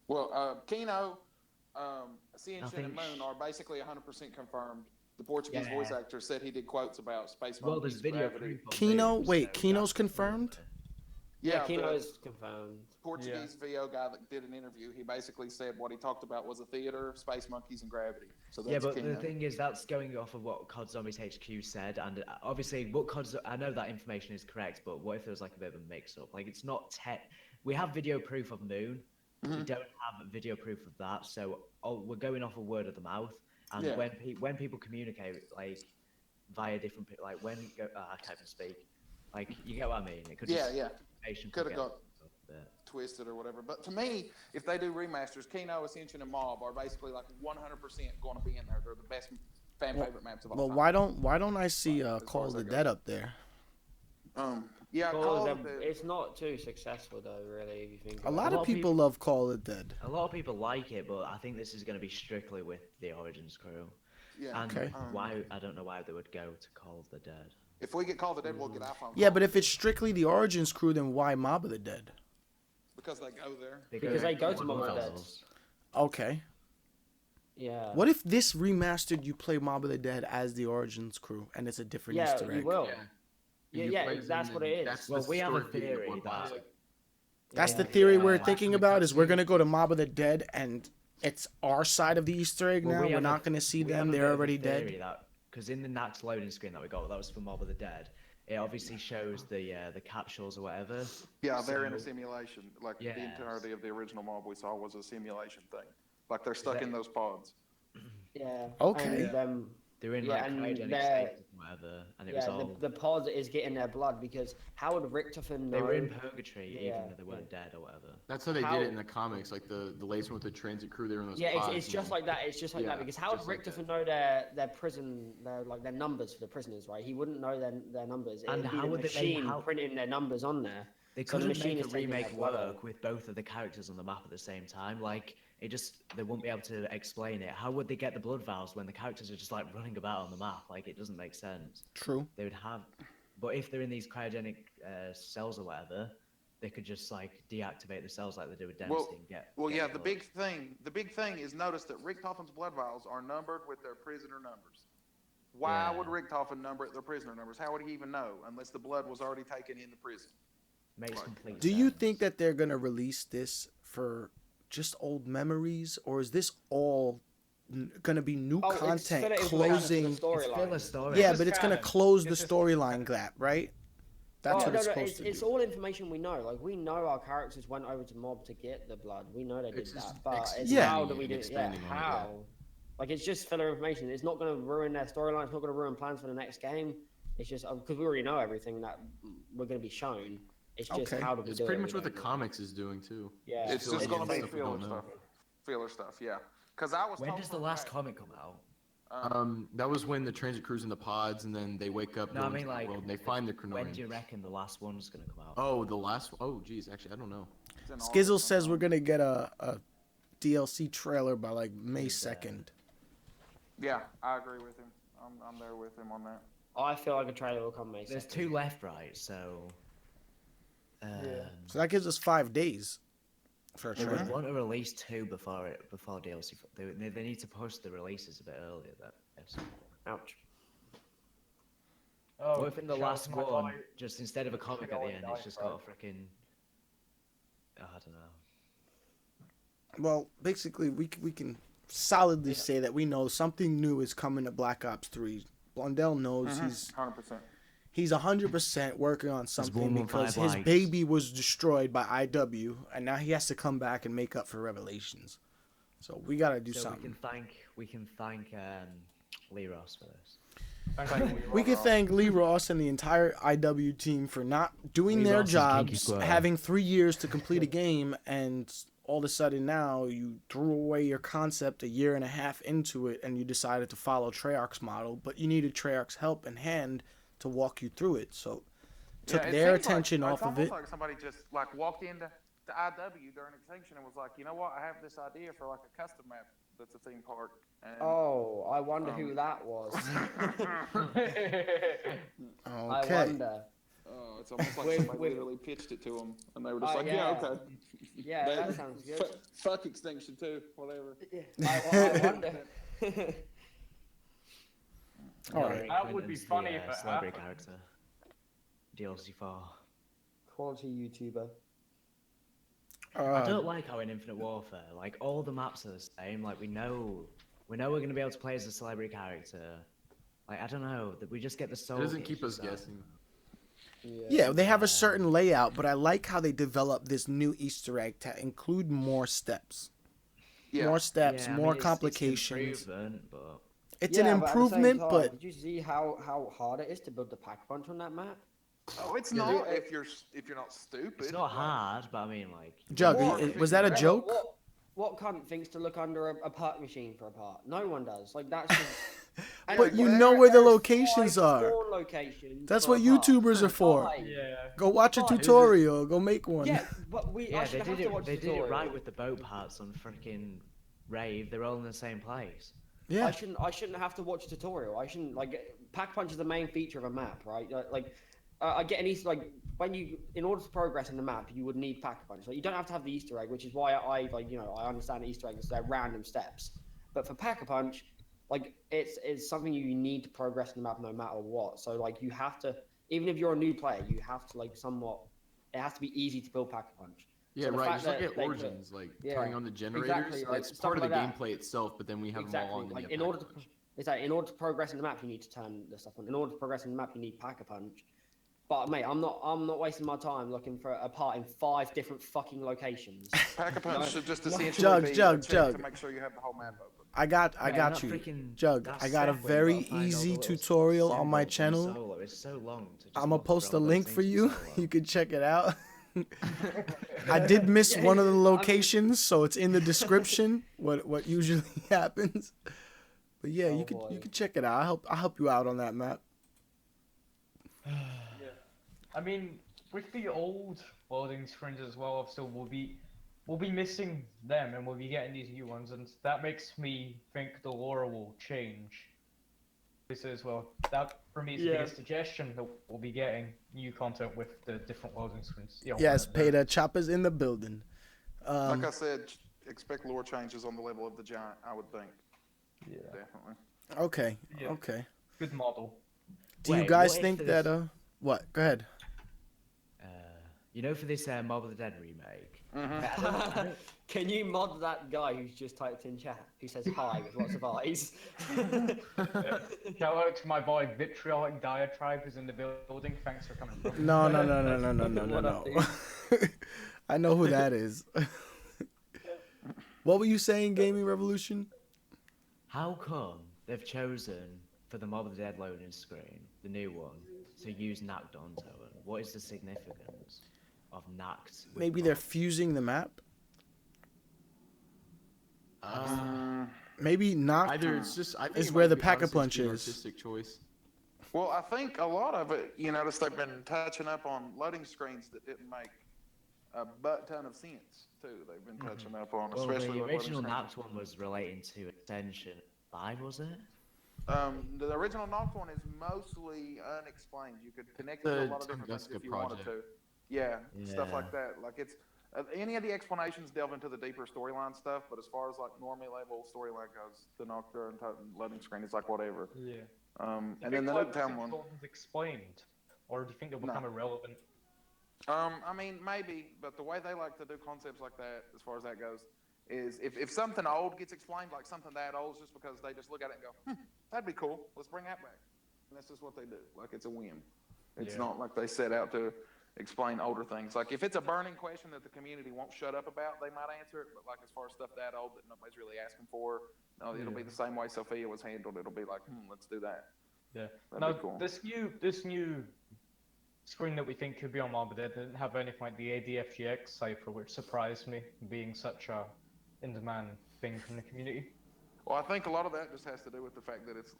Speaker 6: Well, Kino, Ascension, and
Speaker 7: think-
Speaker 6: Moon are basically 100% confirmed. The Portuguese
Speaker 7: Yeah.
Speaker 6: voice actor said he did quotes about space
Speaker 7: Well,
Speaker 6: monkeys,
Speaker 7: there's video
Speaker 6: gravity.
Speaker 7: proof. on
Speaker 4: Kino,
Speaker 7: Moon,
Speaker 4: wait,
Speaker 7: so
Speaker 4: Kino's
Speaker 7: that's-
Speaker 4: confirmed?
Speaker 5: Yeah,
Speaker 6: the
Speaker 5: Kino is confirmed.
Speaker 6: Portuguese VO guy that did an interview, he basically said what he talked about was a theater, space monkeys, and gravity. So that's
Speaker 7: Yeah, but
Speaker 6: Kino.
Speaker 7: the thing is, that's going off of what COD Zombies HQ said, and obviously, what COD. I know that information is correct, but what if there was like a bit of a mix-up? Like, it's not We have video proof of Moon. We don't have video proof of that, so we're going off a word of the mouth. And
Speaker 6: Yeah.
Speaker 7: when people communicate like via different like I can't even speak. Like, you get what I mean? It could
Speaker 6: Yeah,
Speaker 7: just,
Speaker 6: yeah.
Speaker 7: information
Speaker 6: Could have
Speaker 7: get
Speaker 6: got
Speaker 7: mixed up a bit.
Speaker 6: twisted or whatever. But to me, if they do remasters, Kino, Ascension, and Mob are basically like 100% going to be in there. They're the best fan favorite maps of all
Speaker 4: Well,
Speaker 6: time.
Speaker 4: why don't I see
Speaker 6: As
Speaker 4: Call
Speaker 6: far
Speaker 4: of
Speaker 6: as
Speaker 4: the
Speaker 6: that
Speaker 4: Dead up there?
Speaker 6: Yeah,
Speaker 5: Call of the- it's not too successful though, really, if you think.
Speaker 4: A
Speaker 5: about
Speaker 4: lot
Speaker 5: it.
Speaker 4: of people love Call of the Dead.
Speaker 7: A lot of people like it, but I think this is going to be strictly with the Origins crew.
Speaker 6: yeah.
Speaker 7: And
Speaker 4: Okay.
Speaker 7: why? I don't know why they would go to Call of the Dead.
Speaker 6: If we get Call of the Dead, we'll get iPhone.
Speaker 4: Yeah,
Speaker 6: Call
Speaker 4: but if it's strictly the Origins crew, then why Mob of the Dead?
Speaker 6: because they go there.
Speaker 5: Because they go to
Speaker 7: Mob
Speaker 5: Mob of the Dead.
Speaker 7: Levels.
Speaker 4: Okay.
Speaker 5: Yeah.
Speaker 4: What if this remastered you play Mob of the Dead as the Origins crew and it's a different
Speaker 5: Yeah,
Speaker 4: Easter egg?
Speaker 5: you will.
Speaker 8: Yeah.
Speaker 5: Yeah,
Speaker 8: You
Speaker 5: yeah,
Speaker 8: play as
Speaker 5: that's
Speaker 8: them,
Speaker 5: what
Speaker 8: and
Speaker 5: it is.
Speaker 8: that's
Speaker 7: Well,
Speaker 8: the
Speaker 7: we have a
Speaker 8: story beat of
Speaker 7: theory
Speaker 8: one
Speaker 7: that-
Speaker 8: classic.
Speaker 4: That's the
Speaker 5: Yeah.
Speaker 4: theory we're
Speaker 7: Yeah.
Speaker 4: thinking about. Is we're gonna go to Mob of the Dead and it's our side of the Easter egg
Speaker 7: Well,
Speaker 4: now.
Speaker 7: we
Speaker 4: We're
Speaker 7: have
Speaker 4: not
Speaker 7: a-
Speaker 4: gonna see
Speaker 7: we have
Speaker 4: them.
Speaker 7: a
Speaker 4: They're
Speaker 7: bit of a
Speaker 4: already
Speaker 7: theory
Speaker 4: dead.
Speaker 7: Because in the Nax loading screen that we got, that was for Mob of the Dead. It obviously shows the capsules or whatever.
Speaker 6: Yeah, they're in a
Speaker 7: So-
Speaker 6: simulation. Like the
Speaker 7: Yes.
Speaker 6: entirety of the original Mob we saw was a simulation thing. Like they're stuck in those pods.
Speaker 5: Yeah.
Speaker 4: Okay.
Speaker 5: And,
Speaker 7: They were in
Speaker 5: Yeah,
Speaker 7: like
Speaker 5: and
Speaker 7: cryogenic
Speaker 5: they're-
Speaker 7: states and whatever, and it was
Speaker 5: yeah,
Speaker 7: all.
Speaker 5: the pod is getting their blood because how would Richtofen know?
Speaker 7: They were in purgatory even
Speaker 5: Yeah,
Speaker 7: though they weren't dead or whatever.
Speaker 8: That's how they
Speaker 5: How-
Speaker 8: did it in the comics, like the latest one with the transit crew. They were in those
Speaker 5: Yeah,
Speaker 8: pods
Speaker 5: it's just
Speaker 8: and-
Speaker 5: like that. It's just like
Speaker 8: Yeah,
Speaker 5: that because how would
Speaker 8: just like that.
Speaker 5: Richtofen know their prison, their numbers for the prisoners, right? He wouldn't know their numbers. It
Speaker 7: And
Speaker 5: would be
Speaker 7: how
Speaker 5: the
Speaker 7: would they-
Speaker 5: machine
Speaker 7: how-
Speaker 5: printing their numbers on there.
Speaker 7: They
Speaker 5: So the
Speaker 7: couldn't
Speaker 5: machine
Speaker 7: make
Speaker 5: is
Speaker 7: a
Speaker 5: taking
Speaker 7: remake
Speaker 5: their blood
Speaker 7: work with both of the characters on the map at the same time. Like, they wouldn't be able to explain it. How would they get the blood vials when the characters are just like running about on the map? Like, it doesn't make sense.
Speaker 4: True.
Speaker 7: They would have, but if they're in these cryogenic cells or whatever, they could just like deactivate the cells like they do with Dempsey and get.
Speaker 6: Well,
Speaker 7: get
Speaker 6: yeah.
Speaker 7: blood.
Speaker 6: The big thing is notice that Richtofen's blood vials are numbered with their prisoner numbers. Why
Speaker 7: Yeah.
Speaker 6: would Richtofen number it their prisoner numbers? How would he even know unless the blood was already taken in the prison?
Speaker 7: Makes complete
Speaker 4: Do you
Speaker 7: sense.
Speaker 4: think that they're gonna release this for just old memories, or is this all gonna be new
Speaker 5: Oh, it's
Speaker 4: content
Speaker 5: filler information for the
Speaker 4: closing?
Speaker 7: it's
Speaker 5: storyline.
Speaker 7: filler story?
Speaker 4: Yeah,
Speaker 3: This
Speaker 4: but
Speaker 3: is
Speaker 4: it's gonna
Speaker 3: canon.
Speaker 4: close the
Speaker 3: This is-
Speaker 4: storyline gap, right? That's
Speaker 5: Oh,
Speaker 4: what
Speaker 5: no,
Speaker 4: it's
Speaker 5: no,
Speaker 4: supposed to
Speaker 5: it's
Speaker 4: do.
Speaker 5: all information we know. Like we know our characters went over to Mob to get the blood. We know they did
Speaker 8: It's just
Speaker 5: that, but it's
Speaker 4: Yeah.
Speaker 5: how do we
Speaker 8: and
Speaker 5: do it? Yeah,
Speaker 8: expanding on it, yeah.
Speaker 5: how? Like it's just filler information. It's not going to ruin their storyline. It's not going to ruin plans for the next game. It's just because we already know everything that we're going to be shown. It's just
Speaker 4: Okay.
Speaker 5: how do we
Speaker 8: It's
Speaker 5: do it?
Speaker 8: pretty
Speaker 5: We
Speaker 8: much what the
Speaker 5: don't know.
Speaker 8: comics is doing too.
Speaker 5: Yeah,
Speaker 6: It's
Speaker 8: feel
Speaker 6: just
Speaker 8: like
Speaker 6: going to
Speaker 8: it's
Speaker 6: be
Speaker 8: stuff we don't
Speaker 6: filler
Speaker 8: know.
Speaker 6: stuff. Filler stuff, yeah. Because I was.
Speaker 7: When
Speaker 6: told
Speaker 7: does
Speaker 6: for
Speaker 7: the
Speaker 6: a
Speaker 7: last
Speaker 6: fact-
Speaker 7: comic come out?
Speaker 8: That was when the transit crew's in the pods, and then they wake up,
Speaker 7: No,
Speaker 8: go
Speaker 7: I mean
Speaker 8: into the
Speaker 7: like
Speaker 8: world, and they find the
Speaker 7: when do you
Speaker 8: Chronicles.
Speaker 7: reckon the last one's gonna come out?
Speaker 8: Oh, the last. Oh, geez, actually, I don't know.
Speaker 6: It's in August
Speaker 4: Skizzle says
Speaker 6: sometime.
Speaker 4: we're gonna get a DLC trailer by like May 2nd.
Speaker 6: Yeah, I agree with him. I'm there with him on that.
Speaker 5: I feel like a trailer will come May 2nd.
Speaker 7: There's 2 left, right? So.
Speaker 4: So that gives us 5 days for a
Speaker 7: They
Speaker 4: trailer.
Speaker 7: would want to release 2 before DLC. They need to push the releases a bit earlier. Yes.
Speaker 5: Ouch.
Speaker 3: Oh,
Speaker 7: What if in the
Speaker 3: shout out
Speaker 7: last
Speaker 3: to my
Speaker 7: one,
Speaker 3: boy,
Speaker 7: just instead of a comic at the end, it's just got a
Speaker 3: Diaper.
Speaker 7: freaking. I don't know.
Speaker 4: Well, basically, we can solidly say that we know something new is coming to Black Ops 3. Blondell knows
Speaker 6: 100%.
Speaker 4: he's 100% working on something
Speaker 7: 115
Speaker 4: because his
Speaker 7: likes.
Speaker 4: baby was destroyed by IW, and now he has to come back and make up for Revelations. So we gotta do
Speaker 7: So
Speaker 4: something.
Speaker 7: we can thank Lee Ross for this.
Speaker 4: We can thank Lee Ross and the entire IW team for not doing
Speaker 7: Lee
Speaker 4: their
Speaker 7: Ross and Kinky
Speaker 4: jobs,
Speaker 7: Squirrel.
Speaker 4: having 3 years to complete a game, and all of a sudden now you threw away your concept a year and a half into it, and you decided to follow Treyarch's model, but you needed Treyarch's help and hand to walk you through it. So took
Speaker 6: Yeah, it
Speaker 4: their
Speaker 6: seems like-
Speaker 4: attention
Speaker 6: it's
Speaker 4: off of
Speaker 6: almost
Speaker 4: it.
Speaker 6: like somebody just like walked into IW during Extinction and was like, you know what, I have this idea for like a custom map that's a theme park. And,
Speaker 5: Oh, I wonder who that was. I
Speaker 4: Okay.
Speaker 5: wonder.
Speaker 6: it's almost like
Speaker 5: With-
Speaker 6: somebody
Speaker 5: with-
Speaker 6: literally pitched it to them, and they were just like, yeah, okay.
Speaker 5: Yeah, that sounds good.
Speaker 6: Fuck Extinction too, whatever.
Speaker 5: I wonder.
Speaker 4: Alright.
Speaker 3: That would be funny if it
Speaker 7: celebrity
Speaker 3: happened.
Speaker 7: character. DLC 4.
Speaker 5: Quality YouTuber.
Speaker 7: I don't like how in Infinite Warfare, like all the maps are the same. Like we know we're gonna be able to play as a celebrity character. Like I don't know, that we just get the soul.
Speaker 8: It doesn't keep us
Speaker 7: pictures out.
Speaker 8: guessing.
Speaker 4: Yeah, they have a certain layout, but I like how they develop this new Easter egg to include more steps.
Speaker 6: Yeah.
Speaker 4: More steps,
Speaker 7: Yeah, I
Speaker 4: more
Speaker 7: mean,
Speaker 4: complications.
Speaker 7: It's an improvement, but
Speaker 4: It's an
Speaker 5: Yeah, but at the same
Speaker 4: improvement,
Speaker 5: time,
Speaker 4: but
Speaker 5: did you see how hard it is to build the pack punch on that map?
Speaker 6: Oh, it's not if you're not stupid.
Speaker 7: it's not hard. But I mean, like
Speaker 4: Jugg,
Speaker 5: What?
Speaker 4: was that a joke?
Speaker 5: What cunt thinks to look under a part machine for a part? No one does. Like that's. Just... And
Speaker 4: But you
Speaker 5: there-
Speaker 4: know where the
Speaker 5: there's
Speaker 4: locations
Speaker 5: 5
Speaker 4: are.
Speaker 5: spawn locations
Speaker 4: That's
Speaker 5: for
Speaker 4: what
Speaker 5: a part.
Speaker 4: YouTubers are for.
Speaker 5: 5.
Speaker 3: Yeah.
Speaker 4: Go watch a
Speaker 5: But-
Speaker 4: tutorial. Go make one.
Speaker 5: Yeah, but I
Speaker 7: yeah, they
Speaker 5: shouldn't have
Speaker 7: did
Speaker 5: to watch
Speaker 7: it. They
Speaker 5: the
Speaker 7: did it
Speaker 5: tutorial.
Speaker 7: right with the boat parts on freaking Rave. They're all in the same place.
Speaker 4: Yeah.
Speaker 5: I shouldn't have to watch a tutorial. I shouldn't pack punch is the main feature of a map, right? I get an Easter in order to progress in the map, you would need pack punch. Like you don't have to have the Easter egg, which is why I understand the Easter eggs. They're random steps, but for pack a punch, it's something you need to progress in the map no matter what. So you have to, even if you're a new player, you have to somewhat. It has to be easy to build pack a punch.
Speaker 8: Yeah,
Speaker 5: So the
Speaker 8: right.
Speaker 5: fact
Speaker 8: Just like
Speaker 5: that
Speaker 8: at
Speaker 5: they
Speaker 8: Origins, like
Speaker 5: yeah,
Speaker 8: turning on the generators.
Speaker 5: exactly, right.
Speaker 8: It's
Speaker 5: Stuff
Speaker 8: part of the
Speaker 5: like that.
Speaker 8: gameplay itself, but then we have them all on.
Speaker 5: Like in order to progress in the map, you need to turn the stuff on. In order to progress in the map, you need pack a punch. But mate, I'm not wasting my time looking for a part in 5 different fucking locations.
Speaker 6: Pack a punch should just essentially
Speaker 4: Jugg,
Speaker 6: be
Speaker 4: Jugg,
Speaker 6: a check
Speaker 4: Jugg.
Speaker 6: to make sure you have the whole map open.
Speaker 4: I got
Speaker 7: that
Speaker 4: you.
Speaker 7: freaking-
Speaker 4: Jugg,
Speaker 7: that
Speaker 4: I got a
Speaker 7: step where you
Speaker 4: very
Speaker 7: gotta find all the
Speaker 4: easy
Speaker 7: little
Speaker 4: tutorial on my
Speaker 7: symbols in
Speaker 4: channel.
Speaker 7: Solo. It's so long. To just
Speaker 4: I'm gonna
Speaker 7: look
Speaker 4: post
Speaker 7: for
Speaker 4: a
Speaker 7: all those
Speaker 4: link for
Speaker 7: things in
Speaker 4: you.
Speaker 7: Solo.
Speaker 4: You can check it out. I did miss one of the locations, so it's in the description. What usually happens. But yeah,
Speaker 5: Oh,
Speaker 4: you
Speaker 5: boy.
Speaker 4: could check it out. I'll help you out on that map.
Speaker 3: I mean, with the old loading screens as well, obviously we'll be missing them, and we'll be getting these new ones, and that makes me think the lore will change. This as well. That for me is the biggest suggestion that we'll be getting new content with the different loading screens. Yeah,
Speaker 4: Yes, Peter, choppers in the building.
Speaker 6: Like I said, expect lore changes on the level of the giant. I would think.
Speaker 3: Yeah.
Speaker 6: Definitely.
Speaker 4: Okay,
Speaker 3: Yeah.
Speaker 4: okay.
Speaker 3: Good model.
Speaker 4: Do you
Speaker 7: Wait,
Speaker 4: guys
Speaker 7: what if
Speaker 4: think
Speaker 7: there's-
Speaker 4: that what? Go ahead.
Speaker 7: For this Mob of the Dead remake.
Speaker 5: Can you mod that guy who's just typed in chat who says hi with lots of eyes?
Speaker 3: Shout out to my boy Vitriolic Diatribe who's in the building. Thanks for coming. Bro.
Speaker 4: No. I know who that is. What were you saying, Gaming Revolution?
Speaker 7: How come they've chosen for the Mob of the Dead loading screen, the new one, to use Nacked on Tower? What is the significance of Nacked? with
Speaker 4: Maybe
Speaker 7: Mob?
Speaker 4: they're fusing the map. Maybe not.
Speaker 8: Either it's just. I think
Speaker 4: Is
Speaker 8: it
Speaker 4: where
Speaker 8: might
Speaker 4: the
Speaker 8: be
Speaker 4: Pack-a-Punch
Speaker 8: honestly just an
Speaker 4: is.
Speaker 8: Artistic choice.
Speaker 6: Well, I think a lot of it, notice they've been touching up on loading screens that didn't make a butt ton of sense too. They've been touching up on,
Speaker 7: Well,
Speaker 6: especially
Speaker 7: the
Speaker 6: with loading
Speaker 7: original
Speaker 6: screens.
Speaker 7: Nacked one was relating to Extension 5, was it?
Speaker 6: The original Knox one is mostly unexplained. You could connect it to a
Speaker 8: The
Speaker 6: lot of different things
Speaker 8: Tunguska
Speaker 6: if you wanted to.
Speaker 8: project.
Speaker 6: Yeah, stuff
Speaker 7: Yeah.
Speaker 6: like that. Like it's any of the explanations delve into the deeper storyline stuff, but as far as like normally level storyline goes, the Nocturne and Totem loading screen is like whatever.
Speaker 3: Yeah.
Speaker 6: And
Speaker 3: Do you
Speaker 6: then
Speaker 3: think
Speaker 6: the
Speaker 3: Level
Speaker 6: Nuketown
Speaker 3: 6
Speaker 6: one.
Speaker 3: Golden's explained? Or do you think they'll
Speaker 6: No.
Speaker 3: become irrelevant?
Speaker 6: I mean, maybe, but the way they like to do concepts like that, as far as that goes, is if something old gets explained, like something that old, just because they just look at it and go, that'd be cool, let's bring that back. And that's just what they do. Like, it's a whim. It's
Speaker 3: Yeah.
Speaker 6: not like they set out to explain older things. Like, if it's a burning question that the community won't shut up about, they might answer it, but like, as far as stuff that old that nobody's really asking for, no, it'll be the same way Sophia was handled. It'll be like, let's do that.
Speaker 3: Yeah.
Speaker 6: That'd
Speaker 3: Now,
Speaker 6: be cool.
Speaker 3: this new screen that we think could be on Mobile didn't have anything like the ADFGX cipher, which surprised me, being such a in-demand thing from the community.
Speaker 6: Well, I think a lot of that just has to do with the fact that it's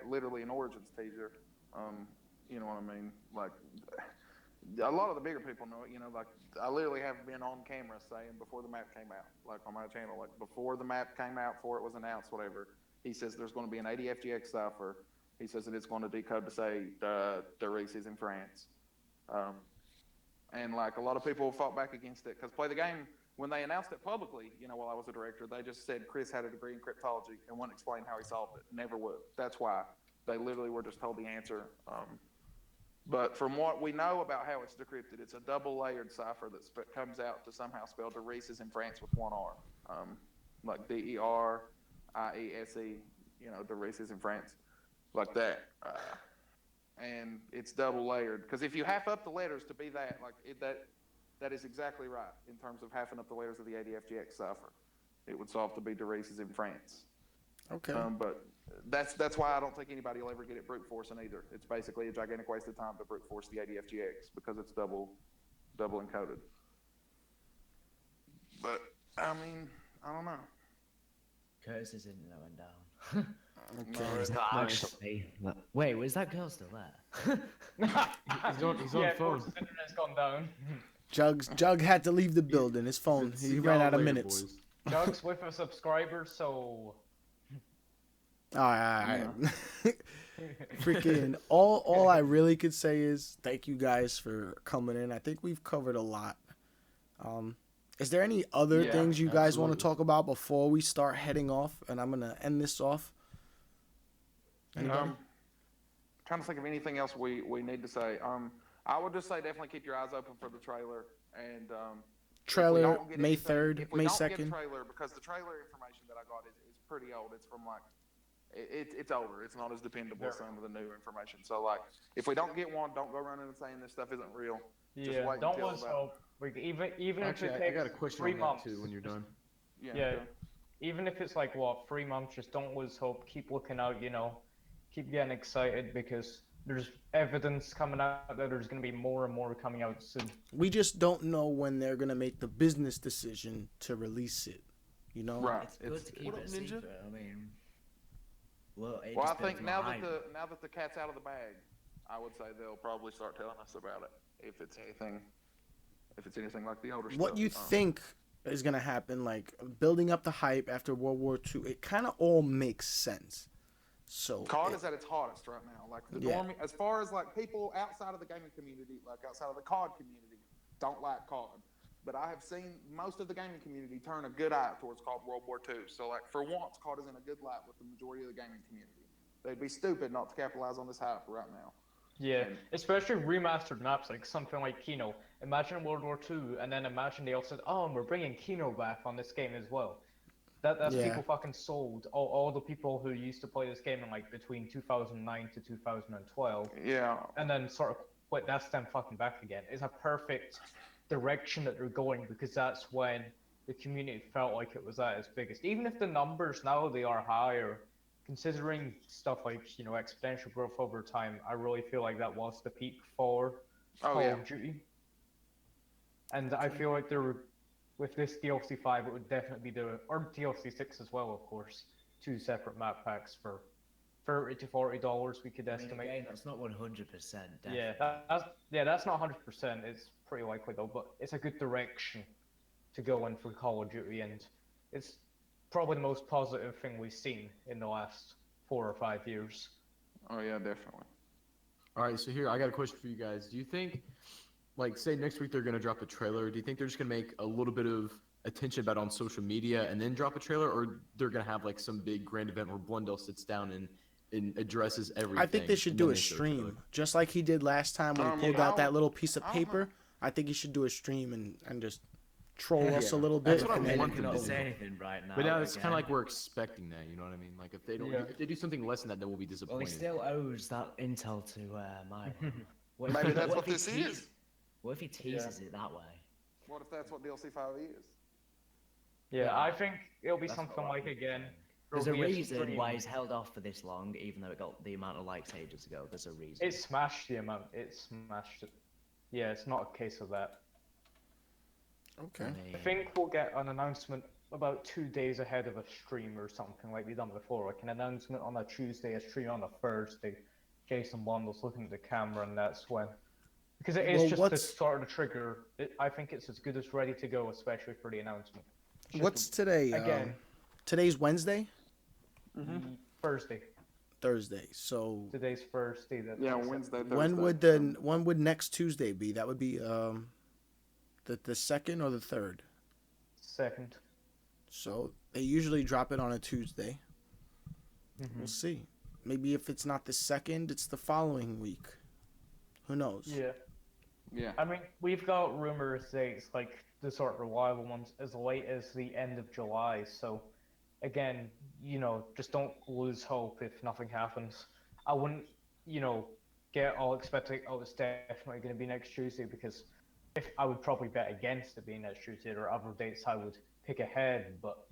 Speaker 6: literally an Origins teaser. You know what I mean? Like, a lot of the bigger people know it. You know, like, I literally have been on camera saying before the map came out, like on my channel, like before the map came out, before it was announced, whatever, he says there's going to be an ADFGX cipher. He says that it's going to decode to say Doris is in France. And like a lot of people fought back against it because Play the Game, when they announced it publicly, you know, while I was a director, they just said Chris had a degree in cryptology and wouldn't explain how he solved it. Never would. That's why they literally were just told the answer. But from what we know about how it's decrypted, it's a double-layered cipher that comes out to somehow spell Doris is in France with one R, like Deriese. You know, Doris is in France, like that. And it's double layered because if you half up the letters to be that, like that is exactly right in terms of halving up the letters of the ADFGX cipher. It would solve to be Doris is in France.
Speaker 4: Okay.
Speaker 6: But that's why I don't think anybody will ever get it brute forcing either. It's basically a gigantic waste of time to brute force the ADFGX because it's double encoded. But I mean, I don't know.
Speaker 7: Curtis's internet went down.
Speaker 6: No,
Speaker 7: It's not
Speaker 8: Nice.
Speaker 7: actually. Wait, was that girl still there?
Speaker 8: He's on
Speaker 3: Yeah, of
Speaker 8: phone.
Speaker 3: course, his internet's gone down.
Speaker 4: Jugg had to leave the building. His phone.
Speaker 8: See
Speaker 4: He
Speaker 8: y'all
Speaker 4: ran out of
Speaker 8: later,
Speaker 4: minutes.
Speaker 8: boys.
Speaker 3: Jugg's with a subscriber, so
Speaker 4: All right. Freaking all I really could say is thank you guys for coming in. I think we've covered a lot. Is there any other
Speaker 6: Yeah,
Speaker 4: things you guys want to
Speaker 8: absolutely.
Speaker 4: talk about before we start heading off? And I'm gonna end this off. Anybody?
Speaker 6: Trying to think of anything else we need to say. I would just say definitely keep your eyes open for the trailer and
Speaker 4: Trailer May 3rd, May 2nd.
Speaker 6: Trailer because the trailer information that I got is pretty old. It's from like it's older. It's not as dependable as some of the new information. So like if we don't get one, don't go running and saying this stuff isn't real. Just
Speaker 3: yeah,
Speaker 6: wait
Speaker 3: don't
Speaker 6: until
Speaker 3: lose
Speaker 6: about-
Speaker 3: hope. Like, even
Speaker 8: Actually,
Speaker 3: if it
Speaker 8: I
Speaker 3: takes
Speaker 8: got a question
Speaker 3: 3
Speaker 8: on
Speaker 3: months,
Speaker 8: that too when you're done.
Speaker 3: yeah,
Speaker 6: okay.
Speaker 3: even if it's like what 3 months, just don't lose hope. Keep looking out, you know, keep getting excited because there's evidence coming out that there's gonna be more and more coming out soon.
Speaker 4: We just don't know when they're gonna make the business decision to release it. You know?
Speaker 6: Right.
Speaker 7: It's good to keep
Speaker 8: What
Speaker 7: it
Speaker 8: up, Ninja?
Speaker 7: secret. I mean, well, it
Speaker 6: Well, I
Speaker 7: just builds
Speaker 6: think
Speaker 7: more
Speaker 6: now
Speaker 7: hype.
Speaker 6: that the cat's out of the bag, I would say they'll probably start telling us about it if it's anything like the older stuff.
Speaker 4: What you think is gonna happen? Like building up the hype after World War II. It kind of all makes sense. So
Speaker 6: COD is at its hottest right now. Like the
Speaker 4: Yeah.
Speaker 6: as far as like people outside of the gaming community, like outside of the COD community, don't like COD. But I have seen most of the gaming community turn a good eye towards COD World War II. So like for once, COD is in a good light with the majority of the gaming community. They'd be stupid not to capitalize on this hype right now.
Speaker 3: Yeah,
Speaker 6: And-
Speaker 3: especially remastered maps like something like Kino. Imagine World War II, and then imagine they all said, "Oh, and we're bringing Kino back on this game as well." That's
Speaker 4: Yeah.
Speaker 3: people fucking sold. All the people who used to play this game in like between 2009 to 2012,
Speaker 6: Yeah,
Speaker 3: and then sort of wait, that's them fucking back again. It's a perfect direction that they're going because that's when the community felt like it was at its biggest. Even if the numbers now they are higher, considering stuff like, you know, exponential growth over time, I really feel like that was the peak for Call
Speaker 6: yeah.
Speaker 3: of Duty. And I feel like with this DLC 5, it would definitely be or DLC 6 as well, of course, 2 separate map packs for $30 to $40 we could
Speaker 7: I mean,
Speaker 3: estimate.
Speaker 7: again, that's not 100%.
Speaker 3: Yeah,
Speaker 7: Definitely.
Speaker 3: that's not 100%. It's pretty likely though, but it's a good direction to go in for Call of Duty, and it's probably the most positive thing we've seen in the last 4 or 5 years.
Speaker 6: Oh yeah, definitely.
Speaker 8: All right, so here I got a question for you guys. Do you think, like, say next week they're gonna drop a trailer? Do you think they're just gonna make a little bit of attention about it on social media and then drop a trailer, or they're gonna have like some big grand event where Blundell sits down and addresses everything?
Speaker 4: I think they should
Speaker 8: and
Speaker 4: do
Speaker 8: then
Speaker 4: a
Speaker 8: they show trailer?
Speaker 4: stream, just like he did last time when he pulled out that little piece of
Speaker 6: I don't know.
Speaker 4: paper. I think he should do a stream and just troll us a
Speaker 8: Yeah,
Speaker 4: little
Speaker 8: that's
Speaker 4: bit.
Speaker 8: what I
Speaker 4: and then-
Speaker 8: want
Speaker 7: I
Speaker 8: them
Speaker 7: cannot
Speaker 8: to
Speaker 7: say
Speaker 8: do.
Speaker 7: anything right now.
Speaker 8: But now it's kind
Speaker 7: again.
Speaker 8: of like we're expecting that, you know what I mean? Like if they don't,
Speaker 3: Yeah.
Speaker 8: if they do something less than that, then we'll be
Speaker 7: Well,
Speaker 8: disappointed.
Speaker 7: he still owes that intel to Myra. What
Speaker 6: Maybe that's
Speaker 7: what
Speaker 6: what
Speaker 7: if
Speaker 6: this
Speaker 7: he
Speaker 6: is.
Speaker 7: What if he teases it that way?
Speaker 6: What if that's what DLC 5 is?
Speaker 3: Yeah, I think it'll be
Speaker 7: That's
Speaker 3: something
Speaker 7: what I
Speaker 3: like
Speaker 7: think,
Speaker 3: again.
Speaker 7: There's a
Speaker 3: there'll be
Speaker 7: reason
Speaker 3: stream.
Speaker 7: why he's held off for this long, even though it got the amount of likes ages ago. There's a reason.
Speaker 3: It smashed the amount. It smashed it. Yeah, it's not a case of that.
Speaker 4: Okay.
Speaker 3: I think we'll get an announcement about 2 days ahead of a stream or something like we've done before. Like an announcement on a Tuesday, a stream on a Thursday. Jason Bondle's looking at the camera, and that's when. Because it is
Speaker 4: Well,
Speaker 3: just
Speaker 4: what's-
Speaker 3: the start of the trigger. I think it's as good as ready to go, especially for the announcement. It's just
Speaker 4: What's today?
Speaker 3: again
Speaker 4: Today's Wednesday,
Speaker 3: Thursday.
Speaker 4: Thursday. So
Speaker 3: Today's Thursday.
Speaker 6: Yeah, Wednesday, Thursday.
Speaker 4: when would next Tuesday be? That would be the second or the third.
Speaker 3: Second.
Speaker 4: So they usually drop it on a Tuesday.
Speaker 3: Mm-hmm.
Speaker 4: We'll see. Maybe if it's not the second, it's the following week. Who knows?
Speaker 3: Yeah.
Speaker 6: Yeah.
Speaker 3: I mean, we've got rumors dates like the sort of reliable ones as late as the end of July. So, again, just don't lose hope if nothing happens. I wouldn't, get all expecting, oh, it's definitely going to be next Tuesday, because if I would probably bet against it being next Tuesday. There are other dates I would pick ahead, but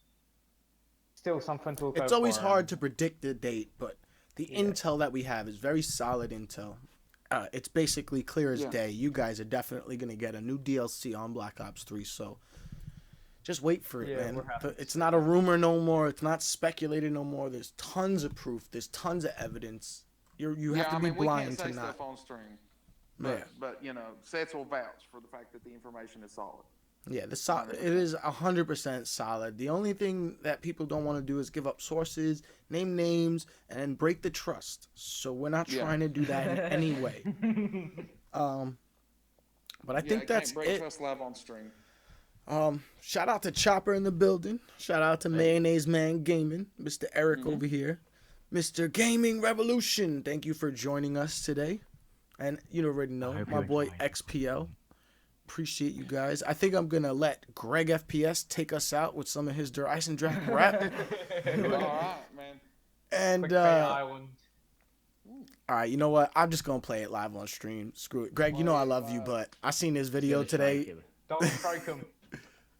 Speaker 3: still something to look out
Speaker 4: It's always
Speaker 3: for,
Speaker 4: hard
Speaker 3: and-
Speaker 4: to predict the date, but the
Speaker 3: Yeah.
Speaker 4: intel that we have is very solid intel. It's basically clear as
Speaker 6: Yeah.
Speaker 4: day. You guys are definitely going to get a new DLC on Black Ops 3, so just wait for it,
Speaker 3: Yeah,
Speaker 4: man.
Speaker 3: we're happy to
Speaker 4: It's
Speaker 3: see
Speaker 4: not a rumor no more. It's not speculated no more. There's tons of proof. There's tons of evidence. You have to be blind
Speaker 6: we
Speaker 4: to
Speaker 6: can't say
Speaker 4: not.
Speaker 6: stuff on stream.
Speaker 4: Yeah.
Speaker 6: But sets will vouch for the fact that the information is solid.
Speaker 4: Yeah, it is 100% solid. The only thing that people don't want to do is give up sources, name names, and break the trust. So we're not
Speaker 6: Yeah.
Speaker 4: trying to do that in any way. But I think that's
Speaker 6: break
Speaker 4: it.
Speaker 6: trust live on stream.
Speaker 4: Shout out to Chopper in the building. Shout out to Mayonnaise Man Gaming, Mr. Eric
Speaker 6: Mm-hmm.
Speaker 4: over here, Mr. Gaming Revolution. Thank you for joining us today. And you already know
Speaker 7: hope
Speaker 4: my
Speaker 7: you
Speaker 4: boy
Speaker 7: enjoyed.
Speaker 4: XPL. Appreciate you guys. I think I'm gonna let Greg FPS take us out with some of his Der Eisendrache rap.
Speaker 6: All right, man.
Speaker 4: And
Speaker 3: Quick Bay Island.
Speaker 4: all right, you know what? I'm just gonna play it live on stream. Screw it, Greg. You know I love you, but I seen this video
Speaker 7: Gonna strike
Speaker 4: today.
Speaker 7: him.
Speaker 3: Don't strike him.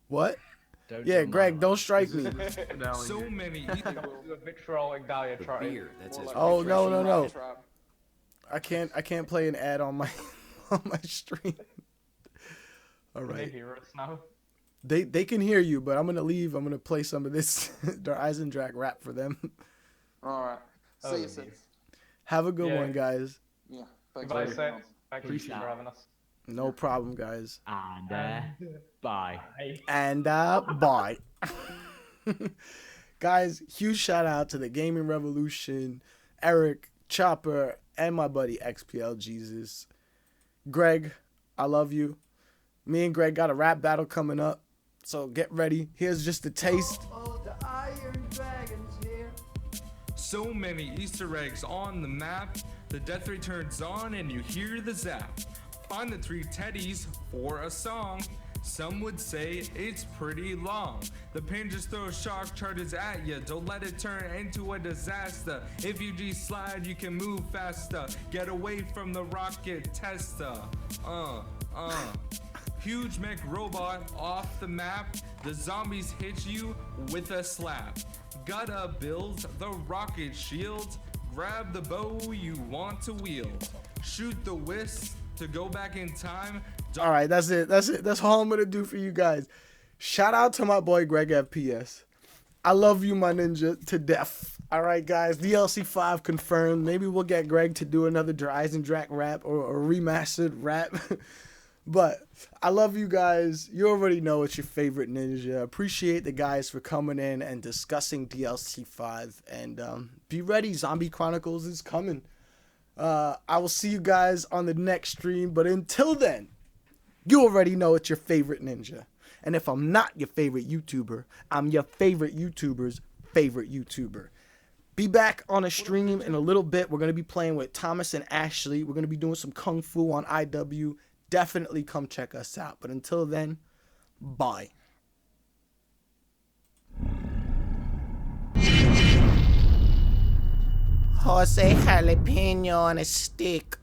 Speaker 4: What?
Speaker 7: Don't
Speaker 4: Yeah,
Speaker 7: do
Speaker 4: Greg,
Speaker 7: my
Speaker 4: don't
Speaker 7: line.
Speaker 4: strike me.
Speaker 9: So many.
Speaker 3: The vitriolic diatribe.
Speaker 8: Beer, that's his.
Speaker 4: Oh, no, no, no.
Speaker 6: Tribe.
Speaker 4: I can't play an ad on my on my stream. All
Speaker 3: Can they
Speaker 4: right.
Speaker 3: hear us now?
Speaker 4: They can hear you, but I'm gonna leave. I'm gonna play some of this Der Eisendrache rap for them.
Speaker 6: All right. See
Speaker 3: Oh,
Speaker 6: you
Speaker 3: dear.
Speaker 6: soon.
Speaker 4: Have a good
Speaker 3: Yeah.
Speaker 4: one, guys.
Speaker 6: Yeah. Thanks
Speaker 3: Goodbye,
Speaker 6: for
Speaker 3: Seth. Thank you
Speaker 7: Appreciate
Speaker 3: for
Speaker 7: it.
Speaker 3: having us.
Speaker 4: No problem, guys.
Speaker 7: And bye.
Speaker 4: And bye. Guys, huge shout out to the Gaming Revolution, Eric, Chopper, and my buddy XPL Jesus. Greg, I love you. Me and Greg got a rap battle coming up, so get ready. Here's just a taste.
Speaker 9: So many Easter eggs on the map. The death ray turns on and you hear the zap. Find the 3 teddies for a song. Some would say it's pretty long. The pain just throws shock charges at ya. Don't let it turn into a disaster. If you G-slide, you can move faster. Get away from the rocket tester. Huge mech robot off the map. The zombies hit you with a slap. Gotta build the rocket shield. Grab the bow you want to wield. Shoot the wisp to go back in time.
Speaker 4: All right, that's it. That's all I'm gonna do for you guys. Shout out to my boy Greg FPS. I love you, my ninja, to death. All right, guys. DLC 5 confirmed. Maybe we'll get Greg to do another Der Eisendrache rap or a remastered rap. But I love you guys. You already know it's your favorite ninja. Appreciate the guys for coming in and discussing DLC 5. And be ready, Zombie Chronicles is coming. I will see you guys on the next stream. But until then, you already know it's your favorite ninja. And if I'm not your favorite YouTuber, I'm your favorite YouTuber's favorite YouTuber. Be back on a stream in a little bit. We're going to be playing with Thomas and Ashley. We're going to be doing some Kung Fu on IW. Definitely come check us out. But until then, bye. Jose Jalapeno on a stick.